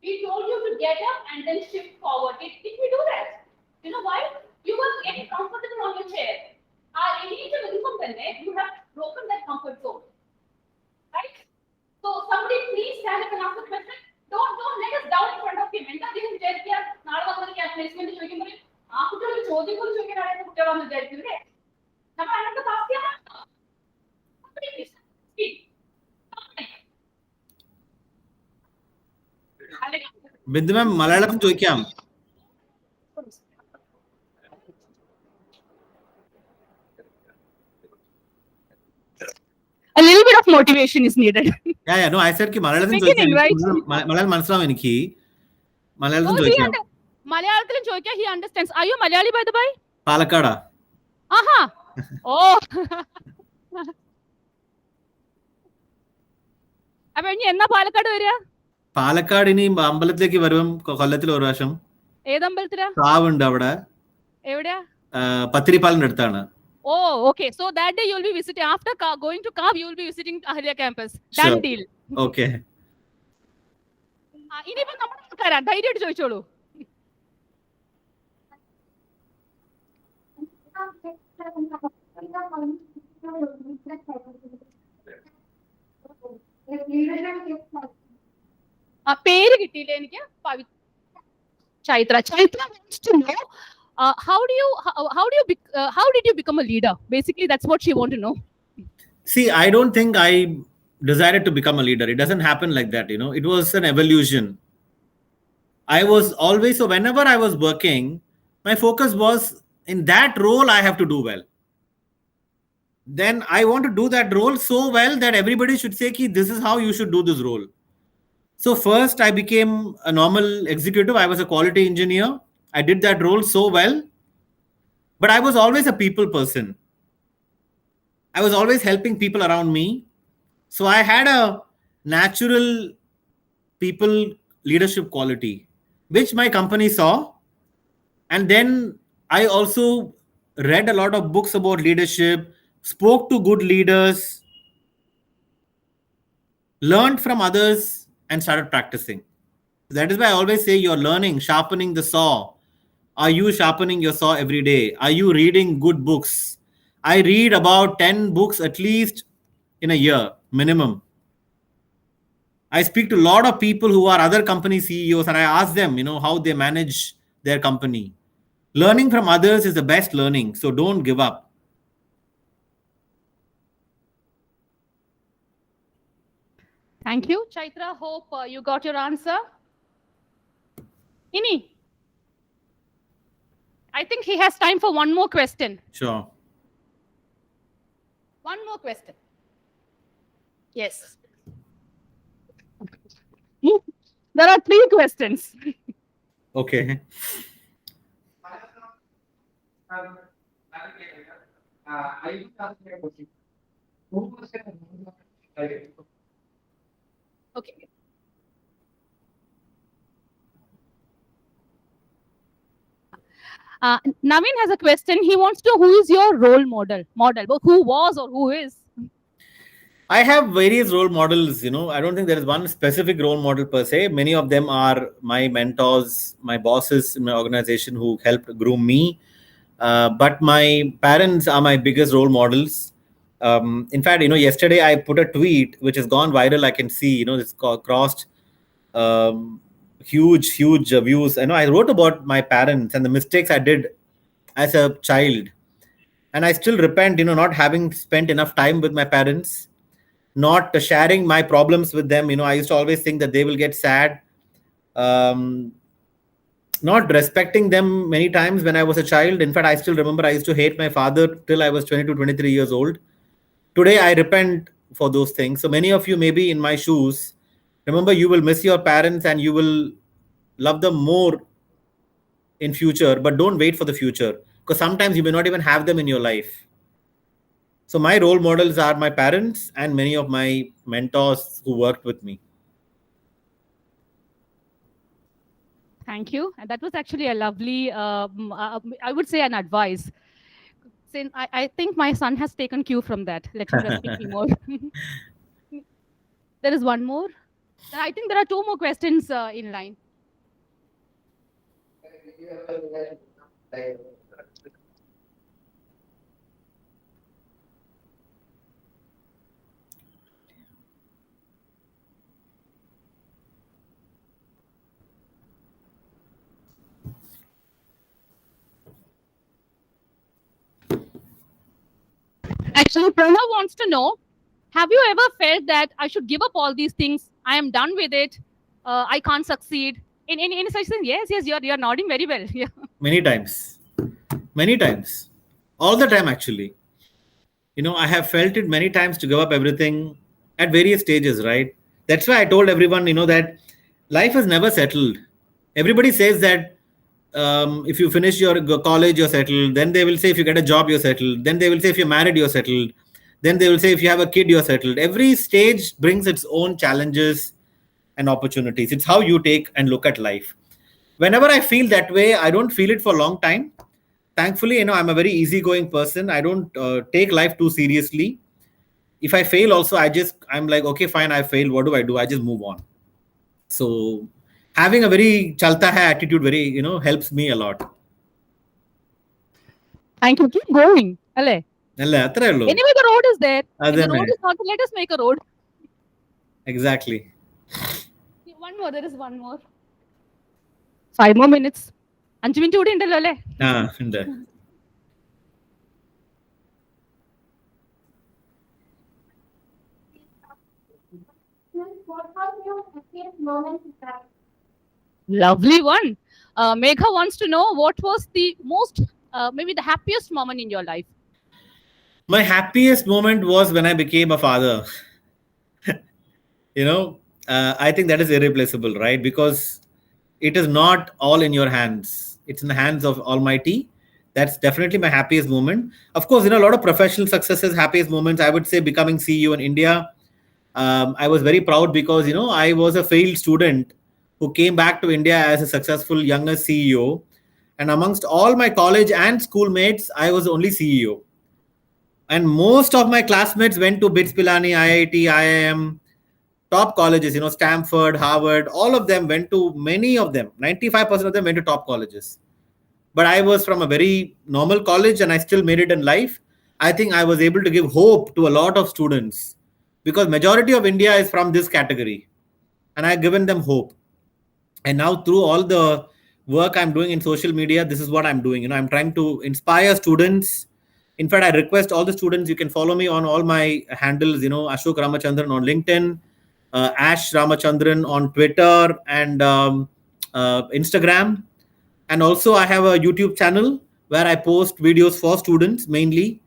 We told you to get up and then shift forward. Did we do that? You know why? You were getting comfortable on your chair. You have broken that comfort zone. Right? So somebody please stand up and ask the question. Don't let us down in front of him. എന്താ അദ്ദേഹം വിചാരിക്കുക നാളെ വന്നത് placement ചോദിക്കുമ്പോൾ ആ കുട്ടികൾക്ക് ചോദ്യം പോലും ചോദിക്കാനായിട്ട് കുട്ടികളാണെന്ന് വിചാരിക്കും അല്ലേ? നമ്മൾ അതിനൊക്കെ സാധ്യമാണ്. ബിന്ദു മാം മലയാളം ചോദിക്കാം. A little bit of motivation is needed. Yeah, no, I said ki മലയാളത്തിൽ Beginning, right? ചോദിക്കാം. മലയാളം മനസ്സിലാവും എനിക്ക്. മലയാളത്തിൽ Oh, ചോദിക്കാം. മലയാളത്തിലും ചോദിക്കാം. He understands. Are you Malayali by the way? പാലക്കാടാ. Aha. Oh. അപ്പൊ ഇനി എന്നാ പാലക്കാട് വരിക? പാലക്കാട് ഇനി അമ്പലത്തിലേക്ക് വരും കൊല്ലത്തിൽ ഒരു പ്രാവശ്യം. ഏതമ്പലത്തിലാ? കാവുണ്ട് അവിടെ. എവിടെയാ? പത്തിരിപ്പാലിന്റെ അടുത്താണ്. Oh, okay. So that day you'll be visiting. After going to Kav, you'll be visiting Ahalya campus. Sure. Done deal. Okay. ഇനിയിപ്പോ നമ്മുടെ ആൾക്കാരാ ധൈര്യമായിട്ട് ചോദിച്ചോളൂ. പേര് കിട്ടിയില്ല എനിക്ക്. Chaitra. Chaitra wants to know how did you become a leader? Basically, that's what she want to know. See, I don't think I decided to become a leader. It doesn't happen like that, you know. It was an evolution. I was always, so whenever I was working, my focus was in that role I have to do well. Then I want to do that role so well that everybody should say ki this is how you should do this role. So first I became a normal executive. I was a quality engineer. I did that role so well, but I was always a people person. I was always helping people around me. So I had a natural people leadership quality, which my company saw. And then I also read a lot of books about leadership, spoke to good leaders, learned from others, and started practicing. That is why I always say you're learning, sharpening the saw. Are you sharpening your saw every day? Are you reading good books? I read about 10 books at least in a year, minimum. I speak to a lot of people who are other company CEOs and I ask them, you know, how they manage their company. Learning from others is the best learning, so don't give up. Thank you, Chaitra. Hope you got your answer. Ini, I think he has time for one more question. Sure. One more question. Yes. There are 3 questions. Okay. I used to ask you a question. Who was it? Okay. Naveen has a question. He wants to know who is your role model? But who was or who is? I have various role models, you know. I don't think there is one specific role model per se. Many of them are my mentors, my bosses in my organization who helped groom me. But my parents are my biggest role models. In fact, you know, yesterday I put a tweet which has gone viral. I can see, you know, it's crossed huge views. I know I wrote about my parents and the mistakes I did as a child. And I still repent, you know, not having spent enough time with my parents, not sharing my problems with them. You know, I used to always think that they will get sad. not respecting them many times when I was a child. In fact, I still remember I used to hate my father till I was 22, 23 years old. Today, I repent for those things. So many of you may be in my shoes. Remember, you will miss your parents and you will love them more in future, but don't wait for the future because sometimes you may not even have them in your life. So my role models are my parents and many of my mentors who worked with me. Thank you. And that was actually a lovely, I would say, an advice. Since I think my son has taken cue from that. Let him respect me more. There is one more. I think there are two more questions in line. Actually, Pranav wants to know, have you ever felt that I should give up all these things? I am done with it. I can't succeed. In such thing, yes, you're nodding very well. Yeah. Many times. Many times. All the time, actually. I have felt it many times to give up everything at various stages, right? That's why I told everyone, that life is never settled. Everybody says that if you finish your college, you're settled. Then they will say if you get a job, you're settled. Then they will say if you're married, you're settled. Then they will say if you have a kid, you're settled. Every stage brings its own challenges and opportunities. It's how you take and look at life. Whenever I feel that way, I don't feel it for a long time. Thankfully, I'm a very easygoing person. I don't take life too seriously. If I fail also, I'm like, okay, fine, I failed. What do? I just move on. So having a very chalta hai attitude very, helps me a lot. Thank you. Keep going. Ale. Anyway, Anyway, the road is there. If the road is not, let us make a road. Exactly. One more. There is one more. 5 more minutes. 5 minutes കൂടി ഉണ്ടല്ലോ അല്ലേ? ഉണ്ട്. What was your happiest moment in life? Lovely one. Megha wants to know what was the most, maybe the happiest moment in your life. My happiest moment was when I became a father. I think that is irreplaceable, right? Because it is not all in your hands. It's in the hands of Almighty. That's definitely my happiest moment. Of course, a lot of professional successes, happiest moments, I would say becoming CEO in India. I was very proud because, I was a failed student who came back to India as a successful younger CEO. And amongst all my college and schoolmates, I was only CEO. And most of my classmates went to BITS Pilani, IIT, IIM, top colleges, Stanford, Harvard, all of them went to, many of them, 95% of them went to top colleges. But I was from a very normal college and I still made it in life. I think I was able to give hope to a lot of students because majority of India is from this category. And I've given them hope. And now through all the work I'm doing in social media, this is what I'm doing. I'm trying to inspire students. In fact, I request all the students, you can follow me on all my handles, Ashok Ramachandran on LinkedIn, Ash Ramachandran on Twitter and Instagram. And also I have a YouTube channel where I post videos for students mainly,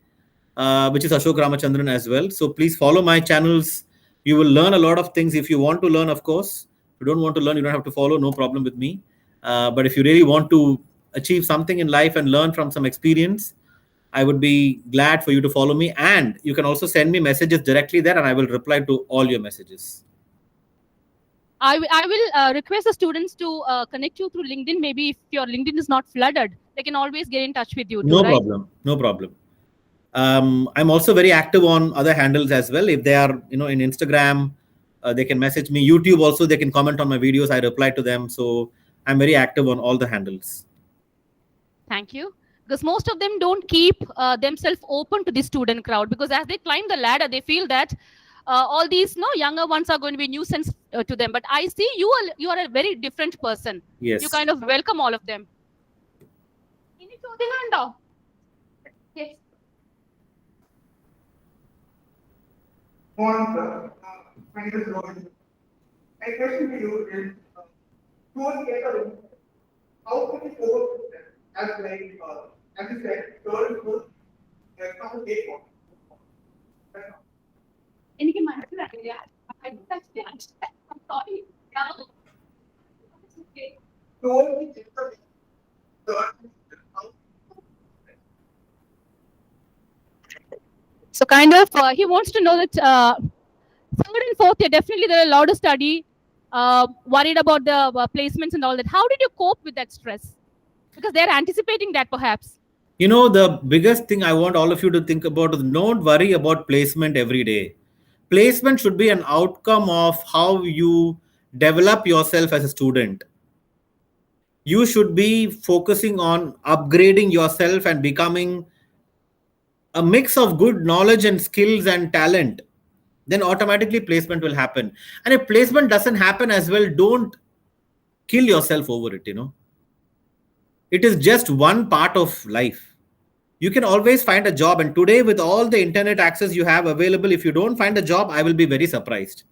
which is Ashok Ramachandran as well. So please follow my channels. You will learn a lot of things if you want to learn, of course. If you don't want to learn, you don't have to follow, no problem with me. But if you really want to achieve something in life and learn from some experience, I would be glad for you to follow me. And you can also send me messages directly there and I will reply to all your messages. I will request the students to connect you through LinkedIn. Maybe if your LinkedIn is not flooded, they can always get in touch with you too, No right? problem. No problem. I'm also very active on other handles as well. If they are, in Instagram, they can message me. YouTube also, they can comment on my videos. I reply to them. So I'm very active on all the handles. Thank you. Because most of them don't keep themselves open to the student crowd because as they climb the ladder, they feel that all these younger ones are going to be nuisance to them. But I see you are a very different person. Yes. You kind of welcome all of them. Yes. My question to you is, who will get a how can we overcome that? As you said, girls will come take one. എനിക്ക് മനസ്സിലായില്ല. I don't understand. I'm sorry. No. It's okay. Girls will take the So kind of, he wants to know that third and fourth year, definitely there are a lot of study, worried about the placements and all that. How did you cope with that stress? Because they're anticipating that perhaps. You know, the biggest thing I want all of you to think about is don't worry about placement every day. Placement should be an outcome of how you develop yourself as a student. You should be focusing on upgrading yourself and becoming a mix of good knowledge and skills and talent. Then automatically placement will happen. And if placement doesn't happen as well, don't kill yourself over it. It is just one part of life. You can always find a job, and today with all the internet access you have available, if you don't find a job, I will be very surprised.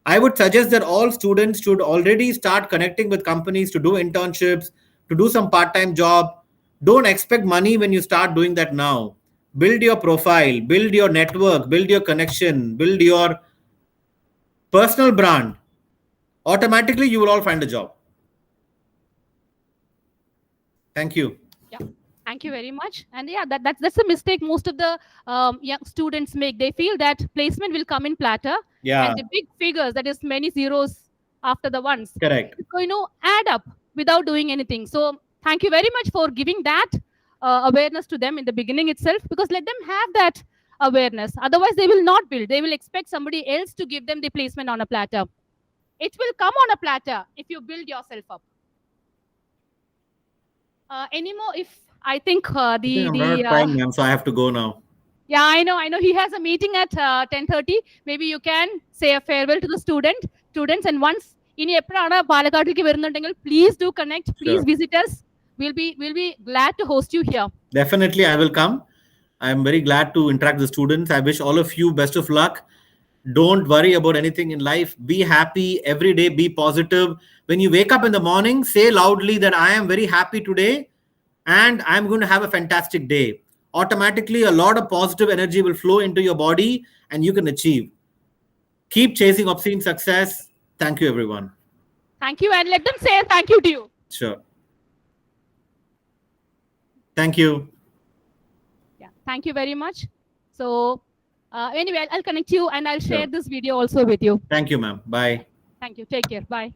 I would suggest that all students should already start connecting with companies to do internships, to do some part-time job. Don't expect money when you start doing that now. Build your profile, build your network, build your connection, build your personal brand. Automatically you will all find a job. Thank you. Yeah. Thank you very much. And yeah, that's a mistake most of the young students make. They feel that placement will come in platter, Yeah, and the big figures, that is many zeros after the ones, correct. it's going to add up without doing anything. So thank you very much for giving that awareness to them in the beginning itself, because let them have that awareness. Otherwise, they will not build. They will expect somebody else to give them the placement on a platter. It will come on a platter if you build yourself up. Anymore, if I think I think I'm not trying, ma'am, so I have to go now. yeah, I know. He has a meeting at 10:30. Maybe you can say a farewell to the students, and once ഇനി എപ്പോഴാണ് പാലക്കാട്ടിലേക്ക് വരുന്നുണ്ടെങ്കിൽ please do connect, please Sure. visit us. We'll be glad to host you here. Definitely, I will come. I am very glad to interact with the students. I wish all of you best of luck. Don't worry about anything in life. Be happy every day. Be positive. When you wake up in the morning, say loudly that I am very happy today and I'm going to have a fantastic day. Automatically, a lot of positive energy will flow into your body and you can achieve. Keep chasing obscene success. Thank you, everyone. Thank you, and let them say thank you to you. Sure. Thank you. Yeah, thank you very much. So anyway, I'll connect you and I'll share Sure. this video also with you. Thank you, ma'am. Bye. Thank you. Take care. Bye.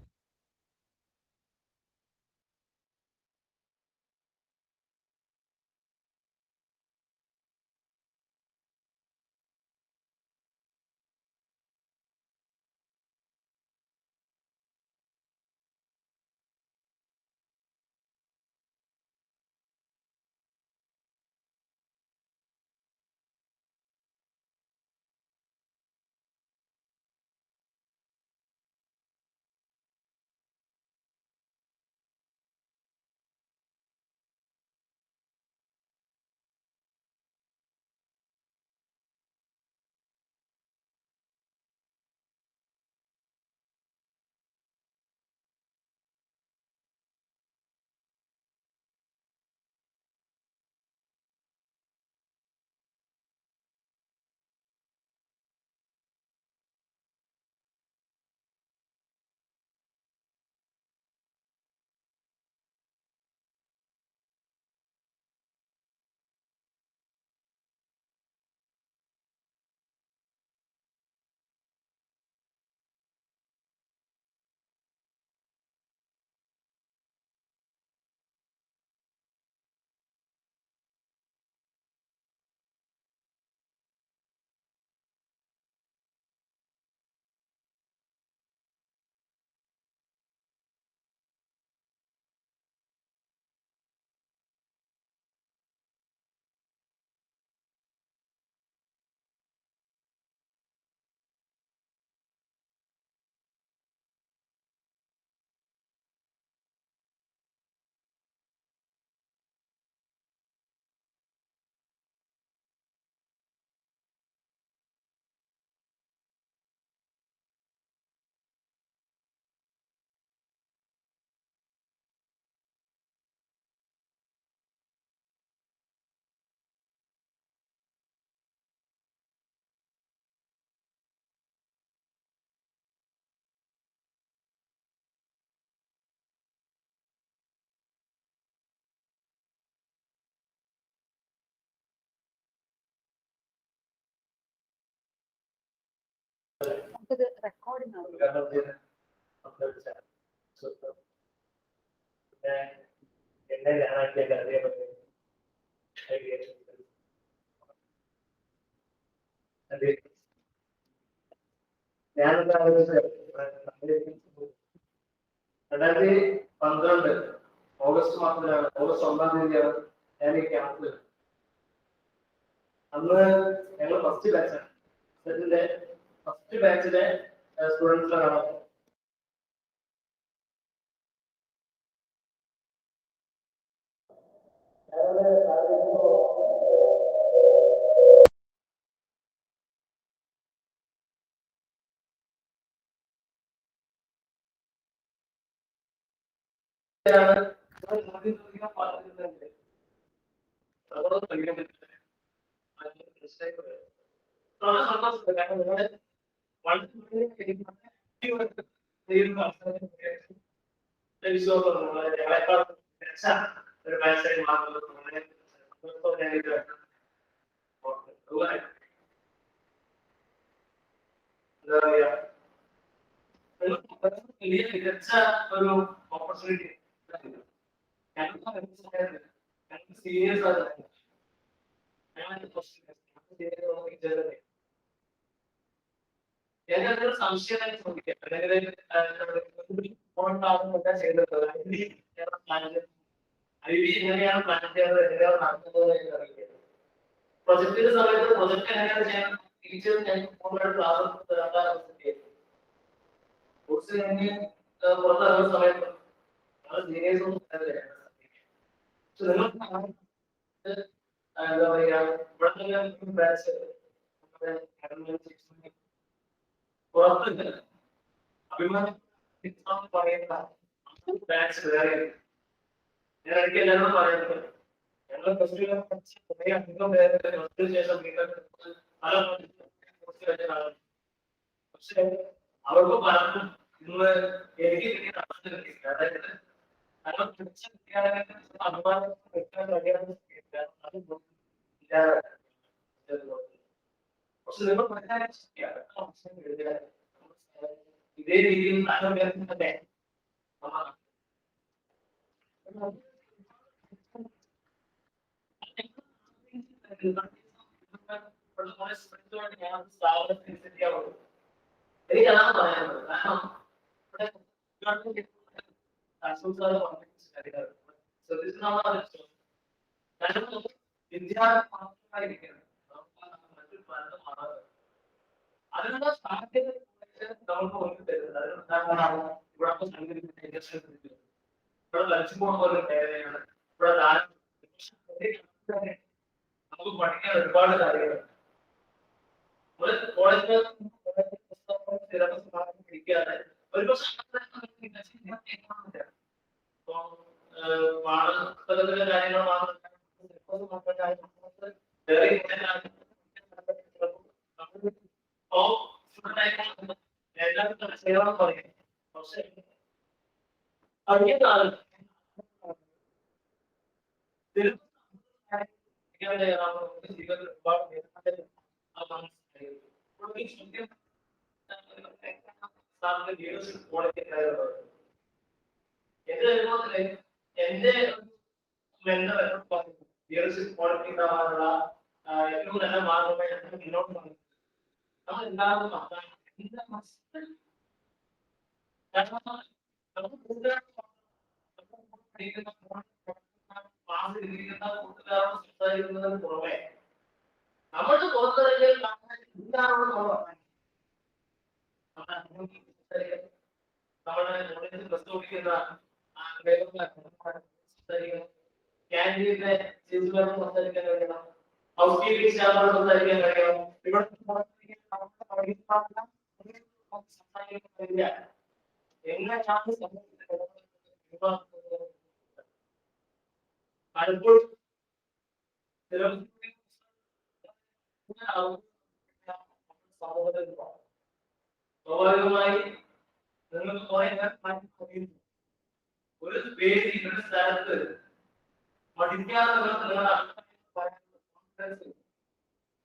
എന്നെ ഞാനാക്കിയ അതേപോലെ ഞാനെന്താ 2012 August മാസത്തിലാണ്, August 1-ാം തീയതിയാണ് ഞാൻ ഈ camp. അന്ന് ഞങ്ങൾ first ബാച്ചാണ്, സെറ്റിന്റെ ഫസ്റ്റ് ബാച്ചിലെ സ്റ്റുഡൻസിലാണ്. മികച്ച ഒരു ഓപ്പർച്യൂണിറ്റി സീരിയസ് ആയിട്ട് ഞാനൊരു സംശയമായി ചോദിക്കാം. എങ്ങനെയാണ് പ്ലാൻ ചെയ്യുന്നത്, എങ്ങനെയാണ് നടത്തുന്നത് എന്ന് അറിയില്ല. പ്രൊജക്ടിന്റെ സമയത്ത് പ്രൊജക്ട് എങ്ങനെയാണ് ചെയ്യാൻ ടീച്ചർ ഞങ്ങൾക്ക് ക്ലാസ് പുറത്തിറങ്ങുന്ന സമയത്ത് സീരിയസ് ഒന്നും എന്താ പറയാ, ഇവിടെ ബാച്ച് പുറത്ത് അഭിമാനം പറയുന്ന ബാച്ച് വേറെ. ഞാൻ ഇടയ്ക്ക് എല്ലാവരോടും പറയുന്നത് ഞങ്ങൾ ശേഷം പക്ഷെ അവർക്ക് പലർക്കും ഇന്ന് എനിക്ക് കിട്ടിയ അവസരം കിട്ടിയില്ല. അതായത് അഭിമാനം വെക്കാൻ കഴിയാതെ പക്ഷെ നിങ്ങൾ ഇതേ രീതിയിൽ തന്നെ എനിക്കതാണ് പറയാനുള്ളത്. കാരണം വിദ്യാർത്ഥികളായിരിക്കണം അതിനുള്ള സാധ്യത നമുക്ക് തരുന്നത്. ഇവിടെ ഇവിടെ ലക്ഷ്മോൺ പോലെ പേരെയാണ് ഇവിടെ നമുക്ക് പഠിക്കാൻ ഒരുപാട് കാര്യങ്ങൾ കോളേജിൽ പഠിക്കാതെ ഒരു പാഠപുസ്തകത്തിലെ കാര്യങ്ങൾ മാത്രം എല്ലാവർക്കും ചെയ്യണം പറയും. പക്ഷെ കഴിഞ്ഞ കാലത്ത് ജീവിതത്തിൽ ഒരുപാട് ലീഡർഷിപ്പ് ക്വാളിറ്റി എന്റെ മെന്റർ ലീഡർഷിപ്പ് ക്വാളിറ്റി ഉണ്ടാവാനുള്ള ഏറ്റവും നല്ല മാർഗമായി മുന്നോട്ട് വന്നത് നമ്മൾ എല്ലാവരും സംസാരിക്കുന്നതിന് പുറമെ നമ്മുടെ പുറത്തിറങ്ങിയ നമ്മുടെ ബസ് ഓടിക്കുന്ന ക്യാൻറ്റീനിലെ ചേച്ചിമാരോട് സംസാരിക്കാൻ കഴിയണം, ഹൗസ് കീപ്പിംഗ് സ്റ്റാഫോട് സംസാരിക്കാൻ കഴിയണം. ഇവിടെ സംസാരിക്കാൻ കഴിയില്ല. എങ്ങനെയാണ് പലപ്പോഴും സ്വാഭാവികമായി നിങ്ങൾക്ക് ഒരു വേദി ഒരു സ്ഥലത്ത് പഠിക്കാതെ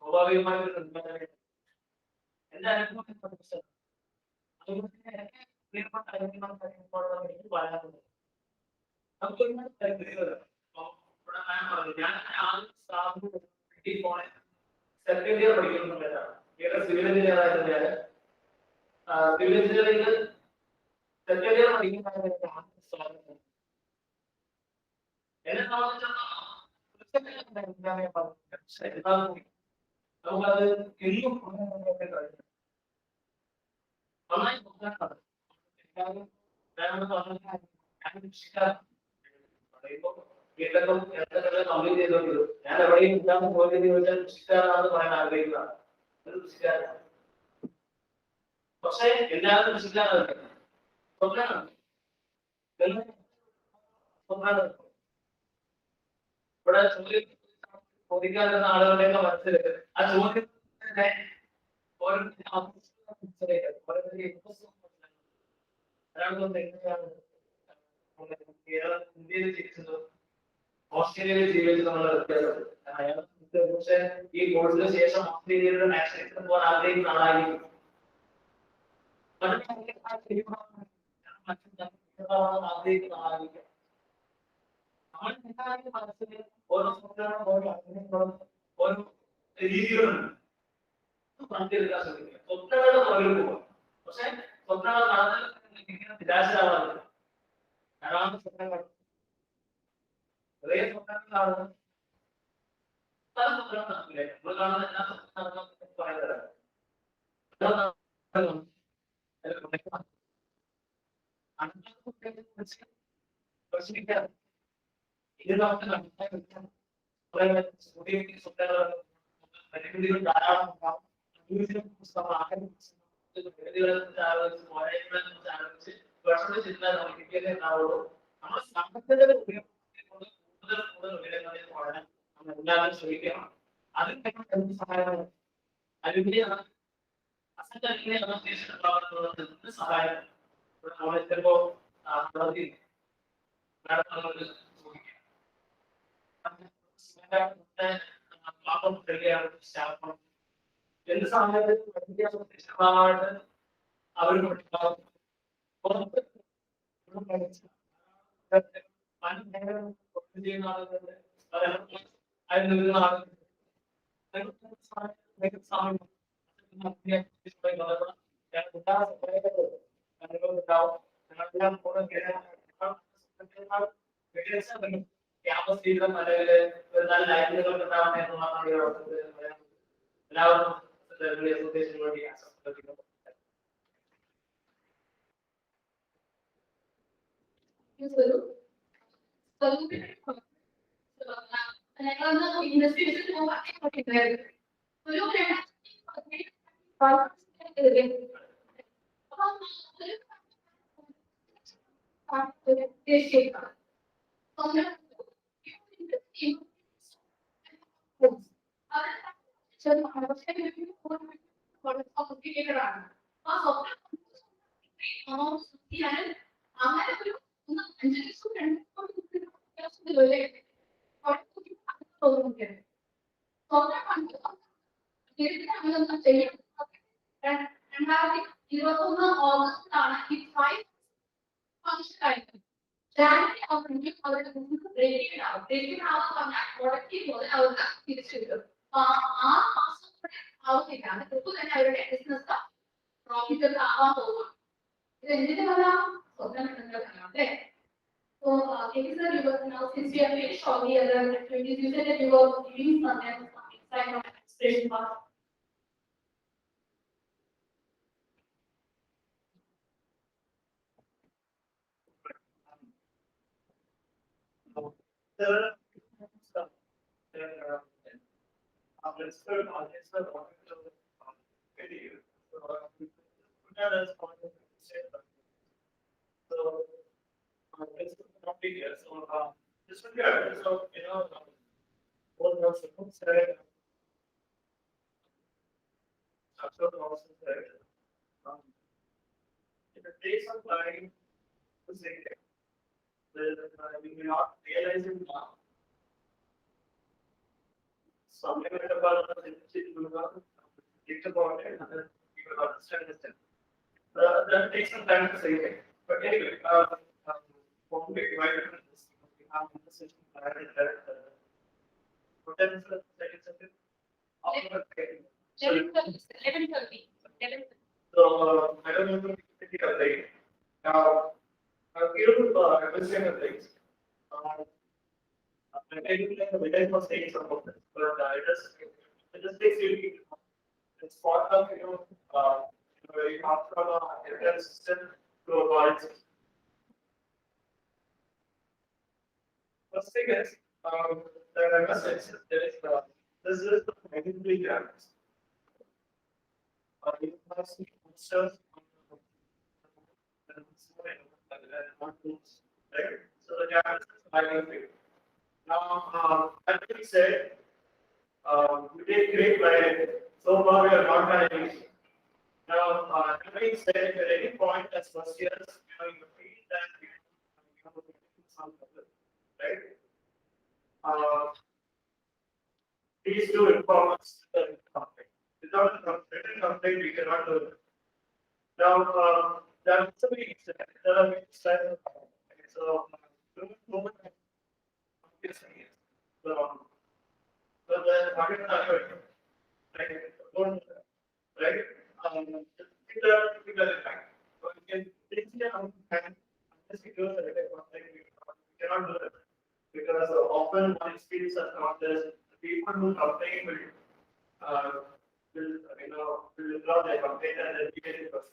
സ്വാഭാവികമായി എന്റെ അനുഭവം പ്രിയപ്പെട്ട കാര്യങ്ങളാണ് എനിക്ക് പറയാനുള്ളത്. നമുക്ക് ഒരുപാട് കാര്യങ്ങളുണ്ട്. ഇവിടെ ഞാൻ പറഞ്ഞു, ഞാൻ ആദ്യം സ്ഥാപനത്തിൽ പോണേ സെക്കൻഡ് ഇയർ പഠിക്കുന്ന സമയത്താണ്. ഇവിടെ സിവിൽ എഞ്ചിനീയർ ആയിരുന്നു ഞാൻ. സിവിൽ എഞ്ചിനീയറിംഗ് സെക്കൻഡ് ഇയർ പഠിക്കുന്ന സമയത്താണ് സ്ഥാപനം. എന്നെ സംബന്ധിച്ചിടത്തോളം നമുക്കത് എന്നും കഴിഞ്ഞു നന്നായി നോക്കാനാണ്. കംപ്ലീറ്റ് ചെയ്തോളൂ. ഞാൻ എവിടെയും കിട്ടാൻ പോയത് ചോദിച്ചാൽ കൃഷിക്കാരനാണെന്ന് പറയാൻ ആഗ്രഹിക്കുന്നതാണ്. ഒരു കൃഷിക്കാരനാണ്. പക്ഷെ എല്ലാവരും കൃഷിക്കാരാണ്. സ്വപ്നമാണ്. സ്വപ്നമാണ്. ഇവിടെ ചോദിക്കാറുള്ള ആളുകളുടെയൊക്കെ മനസ്സിൽ ആ ചോദ്യം ഇന്ത്യയിൽ ജീവിച്ചത് ഓസ്ട്രേലിയയിൽ ജീവിച്ചത് നമ്മൾ വ്യത്യാസമുണ്ട്. പക്ഷെ ഈ കോഴ്സിന് ശേഷം ഓസ്ട്രേലിയയുടെ നാഷണലിസ്റ്റ് പോകാൻ ആഗ്രഹിക്കുന്ന ആളായിരിക്കും. ആഗ്രഹിക്കുന്ന ആളായിരിക്കും. നമ്മൾ മനസ്സിൽ ഓരോ സ്വപ്നങ്ങളും ഓരോ ആഗ്രഹങ്ങളും ഓരോ രീതികളുണ്ട്. നടത്തിയെടുക്കാൻ ശ്രമിക്കുക. സ്വപ്നങ്ങളുടെ പുറകിൽ പോകാം. പക്ഷെ സ്വപ്നങ്ങൾ നടന്നില്ല നിരാശരാവാറില്ല. ധാരാളം സ്വപ്നങ്ങൾ ഒരേ സ്വപ്നങ്ങളാണ്. പല സ്വപ്നങ്ങൾ നടക്കില്ല. നമ്മൾ കാണുന്ന എല്ലാ സ്വപ്നങ്ങളും പറയുന്നത് ഇത് നമുക്ക് ധാരാളം ഉണ്ടാവുള്ളൂ. നമ്മൾ സാമ്പത്തിക കൂടുതൽ ഉയരങ്ങളിൽ പോകാൻ നമ്മൾ എല്ലാവരും ശ്രമിക്കണം. അതിന് എന്ത് സഹായമാണ്? അതിനെയാണ് അസറ്റ് സഹായം. നമ്മൾ ചിലപ്പോ എന്ത് സാഹചര്യത്തിൽ അവർ ചെയ്യുന്ന ആളുകളുണ്ട്. ക്യാമ്പസ് ജീവിതം അല്ലെങ്കിൽ ഒരു നല്ല ലൈബ്രറികൾ ഉണ്ടാവണം എന്നുള്ളതാണ് എല്ലാവർക്കും അസോസിയേഷന് വേണ്ടി that takes some time to say it. But anyway, what we divided into this, we have one session prior and what time is the second session? After the- Sorry. 11:30. So I don't know if you are right. Now, a few administrative things. I think like the middle was saying some of this, but it just takes you it's part of where you come from a healthcare system to a college system. First thing is that I must say there is this is the mandatory grants. You have some posters right? So the grants is mandatory. Now, that being said, we did great by so far we are not had any issue. Now, that being said, if at any point as first years, you feel that you have some problem, right? Please do inform us the complaint. Without the written complaint, we cannot do it. Now, that's a big extent. There are big extent. So, moment, so, but the market right? Right? It fact. So you can take it out and unless you do the we cannot do it because often one experience has not this. The people who complain will withdraw their complaint and then we get it first.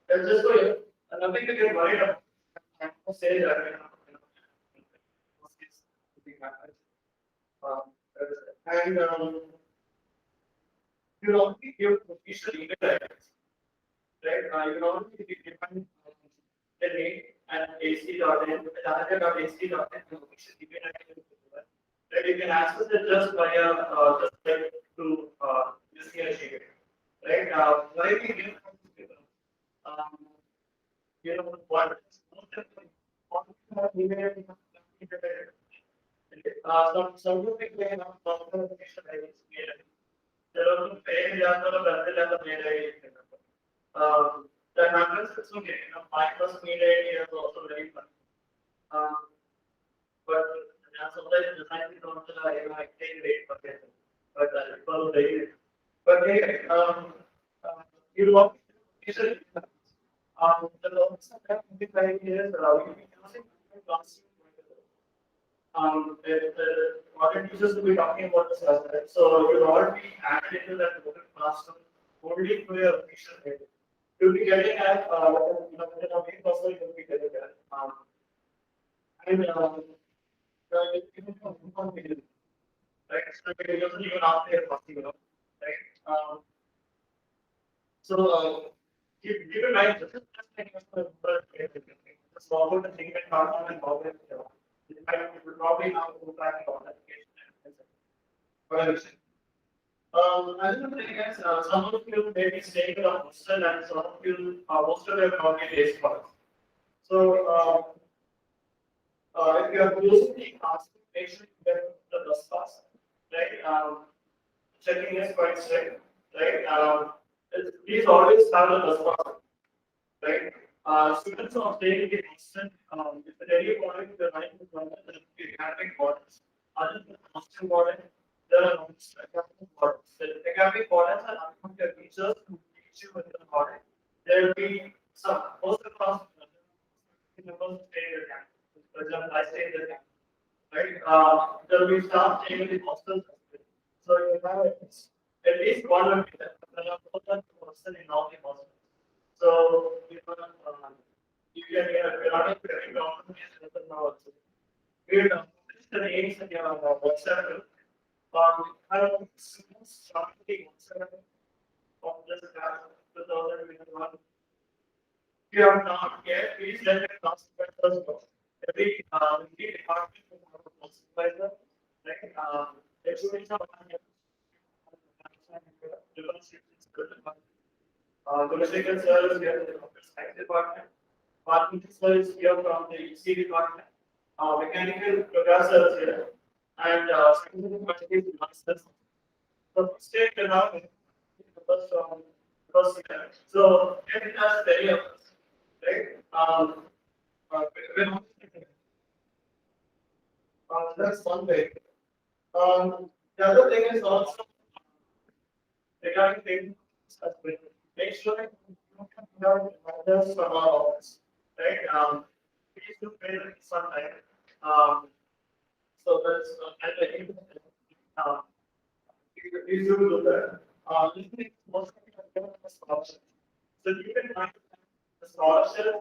That's just for you. Nothing to get worried about. I say that and you can only give official email address, right? You can only define the name and ac.in, ac.in, official email address. Right? You can access it just via just like to using a share, right? Why we give what email some of the way now information I was made. There are no fair that happens it's okay. My first mail ID is also very fun. But sometimes the design is not I take rate for it. But I follow the but hey, you want usually the longest time is we using class what users will be talking about this as well. So you'll all be added into that Google Classroom only through your official name. You'll be getting at main person you'll be getting at. Right? So you're using even after your passing, right? So keep in mind this is just like the forward and think and forward. We will probably now go back to authentication. Another thing is, some of you may be staying in a hostel and some of you most of them probably day scholars. So, if you are using the classification, you get the bus pass, right? Checking is quite strict, right? Please always have a bus pass, right? Students are staying in the hostel. If the daily morning, the night is one of the academic borders. Other than the hostel border, there are no academic borders. The academic borders are not your teachers who teach you within the border. There will be some most of the class members stay in the campus. For example, I stay in the campus, right? There will be staff staying in the hostels. So you have at least one of them. Hostel in all the hostels. So you can get a lot of very long now. We will publish the names in your WhatsApp group. I have students starting the WhatsApp of this class 2021. If you have not yet, please let the class supervisors know. Every department will have a class supervisor. There should be some Gulashekhar sir is here in the computer science department. Parking sir is here from the EC department. Mechanical professor is here. And scientific machines masters. So stay around the first first year. So it has many of us, right? When, that's one thing. The other thing is also regarding things as well. Make sure that you don't have reminders from our office, right? We used to pay some time. So that's and I think you should do that. This is most of the scholarship. So you can find the scholarship.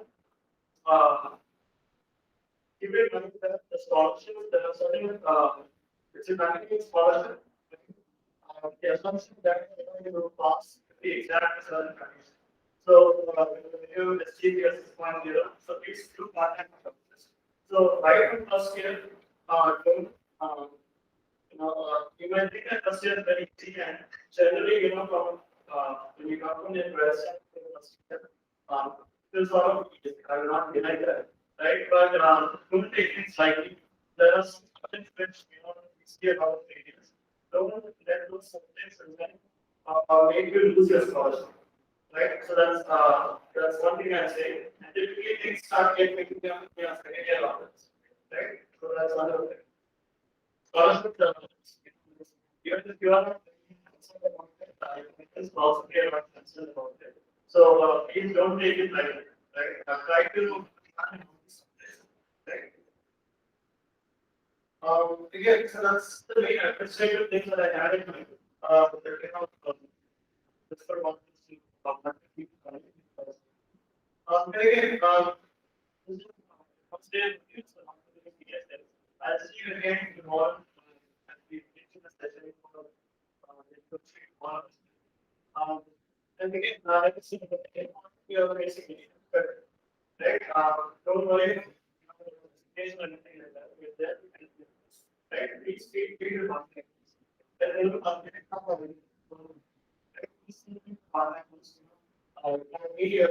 Keep in mind that the scholarships there are certain it's a management scholarship. The assumption that you will pass the exact certain conditions. So when you achieve your 6.0, so please do contact us. So right from first year, don't, you might think that first year is very easy, and generally, from when you come from the first year, there's a lot of easy. I will not deny that, right? But don't take things lightly. There are certain things easy about failures. Don't let those subjects make you lose your scholarship, right? So that's one thing I'm saying. And typically things start getting second year onwards, right? So that's another thing. Scholarship, even if you are not concerned about it, you can also get not concerned about it. So please don't take it lightly, right? Try to right? Again, so that's the main administrative things that I had in mind. Just for one to keep going. And again, I'll see you again tomorrow. And we finish the session for and again, let me see we are basically right. Don't worry. Or anything like that. We're there. Right. Please feel market. And then media,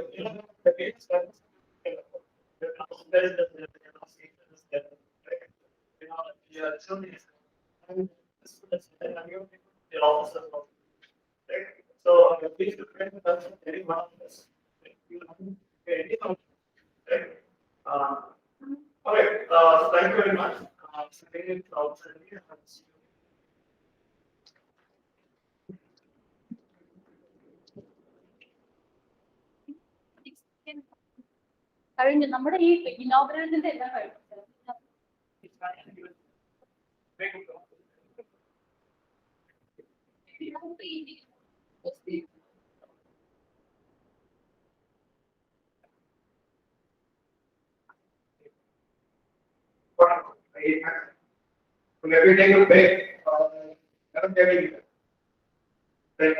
the case that so please prepare that very much. Okay, so thank you very much. കഴിഞ്ഞ നമ്മുടെ ഈ ഇനോഗ്രേഷന്റെ എല്ലാം കഴിഞ്ഞു. Whenever you take a break, I'm telling you. Break.